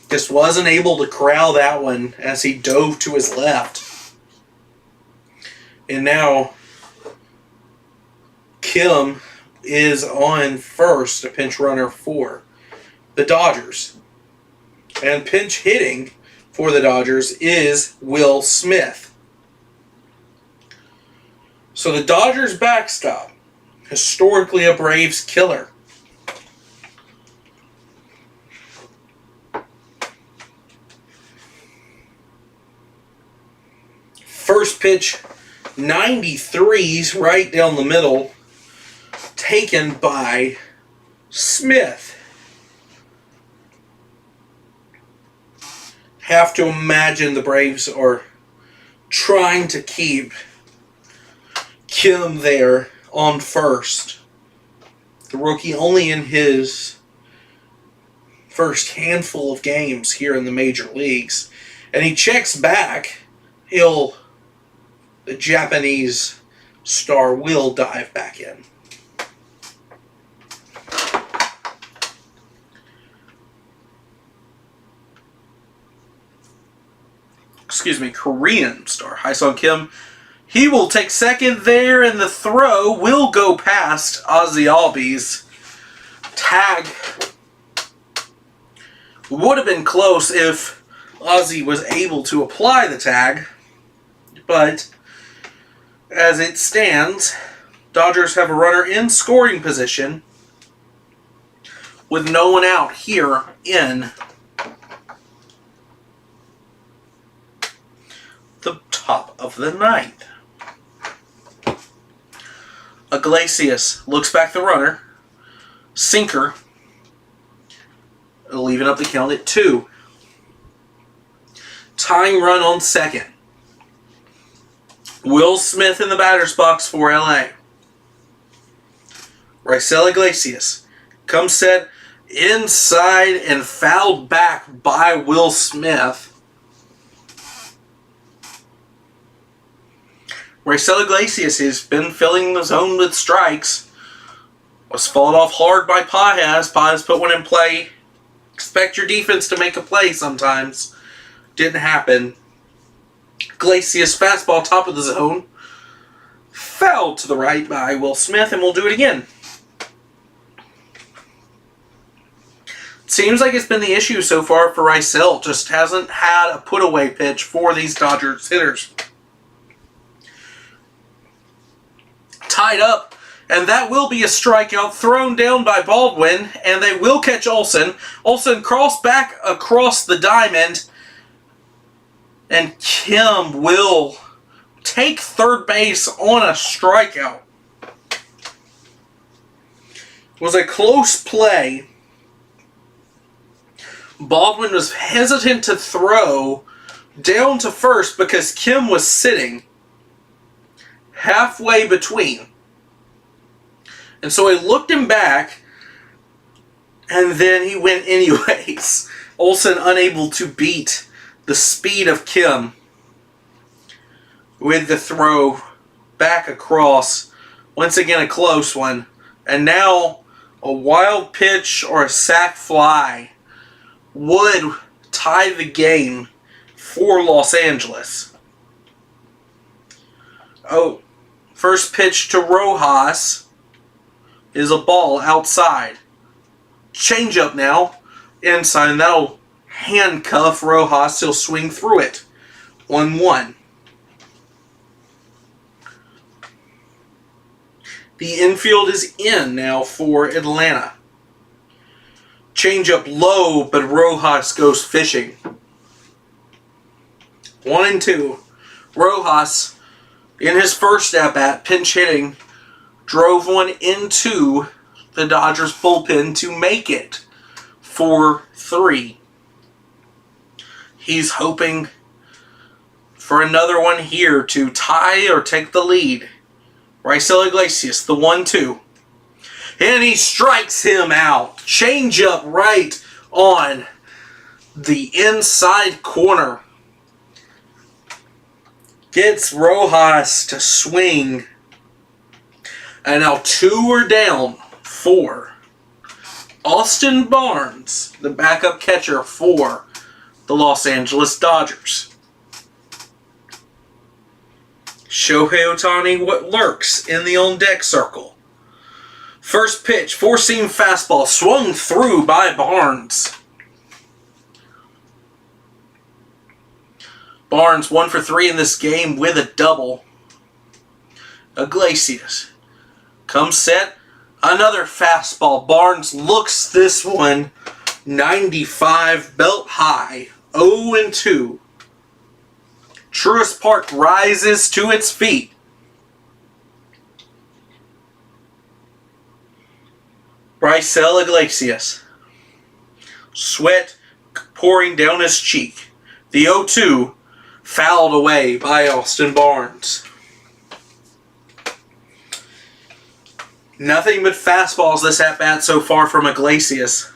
just wasn't able to corral that one as he dove to his left. And now Kim is on first, a pinch runner for the Dodgers. And pinch hitting for the Dodgers is Will Smith. So the Dodgers backstop, historically a Braves killer. First pitch, 93s right down the middle, taken by Smith. Have to imagine the Braves are trying to keep Kim there on first. The rookie only in his first handful of games here in the major leagues. And he checks back. The Japanese star will dive back in. Korean star Hyesung Kim. He will take second there, and the throw will go past Ozzie Albies. Tag would have been close if Ozzie was able to apply the tag, but as it stands, Dodgers have a runner in scoring position with no one out here in the top of the ninth. Iglesias looks back the runner. Sinker. Leaving up the count at 2. Tying run on second. Will Smith in the batter's box for LA. Rysel Iglesias comes set inside and fouled back by Will Smith. Rysel Iglesias has been filling the zone with strikes. Was fought off hard by Pages. Pages put one in play. Expect your defense to make a play sometimes. Didn't happen. Iglesias fastball top of the zone. Fouled to the right by Will Smith, and we'll do it again. Seems like it's been the issue so far for Rysel. Just hasn't had a put-away pitch for these Dodgers hitters. Tied up, and that will be a strikeout thrown down by Baldwin, and they will catch Olsen. Olsen cross back across the diamond, and Kim will take third base on a strikeout. was a close play. Baldwin was hesitant to throw down to first because Kim was sitting halfway between. And so he looked him back, and then he went anyways. Olsen unable to beat the speed of Kim with the throw back across. Once again, a close one. And now a wild pitch or a sac fly would tie the game for Los Angeles. Oh, first pitch to Rojas is a ball outside. Changeup now, inside, and that'll handcuff Rojas. He'll swing through it. 1-1. The infield is in now for Atlanta. Changeup low, but Rojas goes fishing. 1-2. Rojas, in his first at-bat, pinch hitting, drove one into the Dodgers bullpen to make it 4-3. He's hoping for another one here to tie or take the lead. Raisel Iglesias, the 1-2. And he strikes him out. Changeup right on the inside corner. Gets Rojas to swing. And now 2 are down for Austin Barnes, the backup catcher for the Los Angeles Dodgers. Shohei Ohtani, what lurks in the on-deck circle. First pitch, four-seam fastball, swung through by Barnes. Barnes 1 for 3 in this game with a double. Iglesias comes set, another fastball. Barnes looks this one 95 belt high, 0-2. Truist Park rises to its feet. Raisel Iglesias. Sweat pouring down his cheek. The 0-2 fouled away by Austin Barnes. Nothing but fastballs this at-bat so far from Iglesias.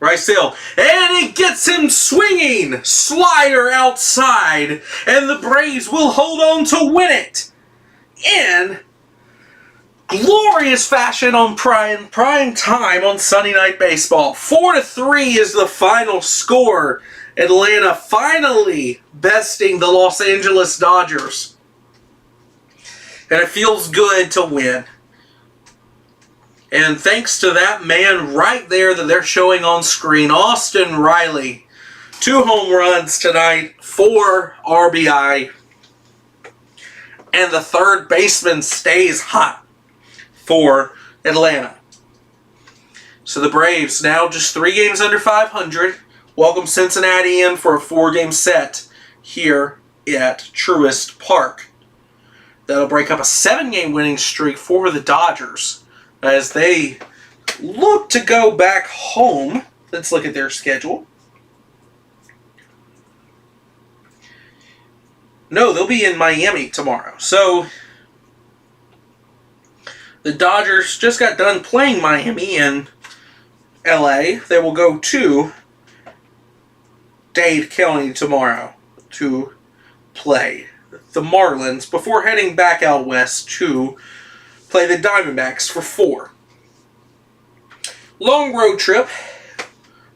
Raisel, and it gets him swinging! Slider outside, and the Braves will hold on to win it in glorious fashion on prime time on Sunday Night Baseball. 4-3 is the final score. Atlanta finally besting the Los Angeles Dodgers. And it feels good to win. And thanks to that man right there that they're showing on screen, Austin Riley. 2 home runs tonight, 4 RBI. And the third baseman stays hot for Atlanta. So the Braves now just 3 games under 500. Welcome Cincinnati in for a 4-game set here at Truist Park. That'll break up a 7-game winning streak for the Dodgers as they look to go back home. Let's look at their schedule. No, they'll be in Miami tomorrow. So the Dodgers just got done playing Miami in LA. They will go to Dade County tomorrow to play the Marlins before heading back out west to play the Diamondbacks for 4. Long road trip,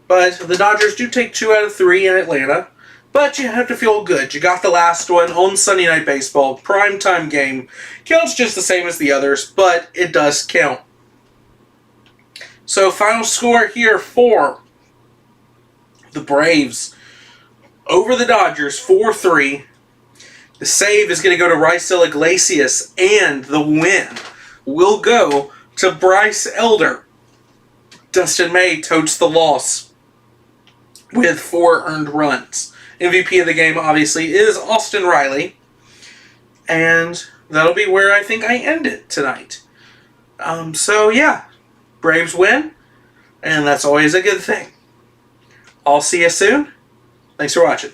but the Dodgers do take 2 out of 3 in Atlanta. But you have to feel good. You got the last one on Sunday Night Baseball. Primetime game. Counts just the same as the others, but it does count. So final score here for the Braves over the Dodgers, 4-3. The save is going to go to Raisel Iglesias, and the win will go to Bryce Elder. Dustin May totes the loss with 4 earned runs MVP of the game, obviously, is Austin Riley. And that'll be where I think I end it tonight. So, yeah. Braves win. And that's always a good thing. I'll see you soon. Thanks for watching.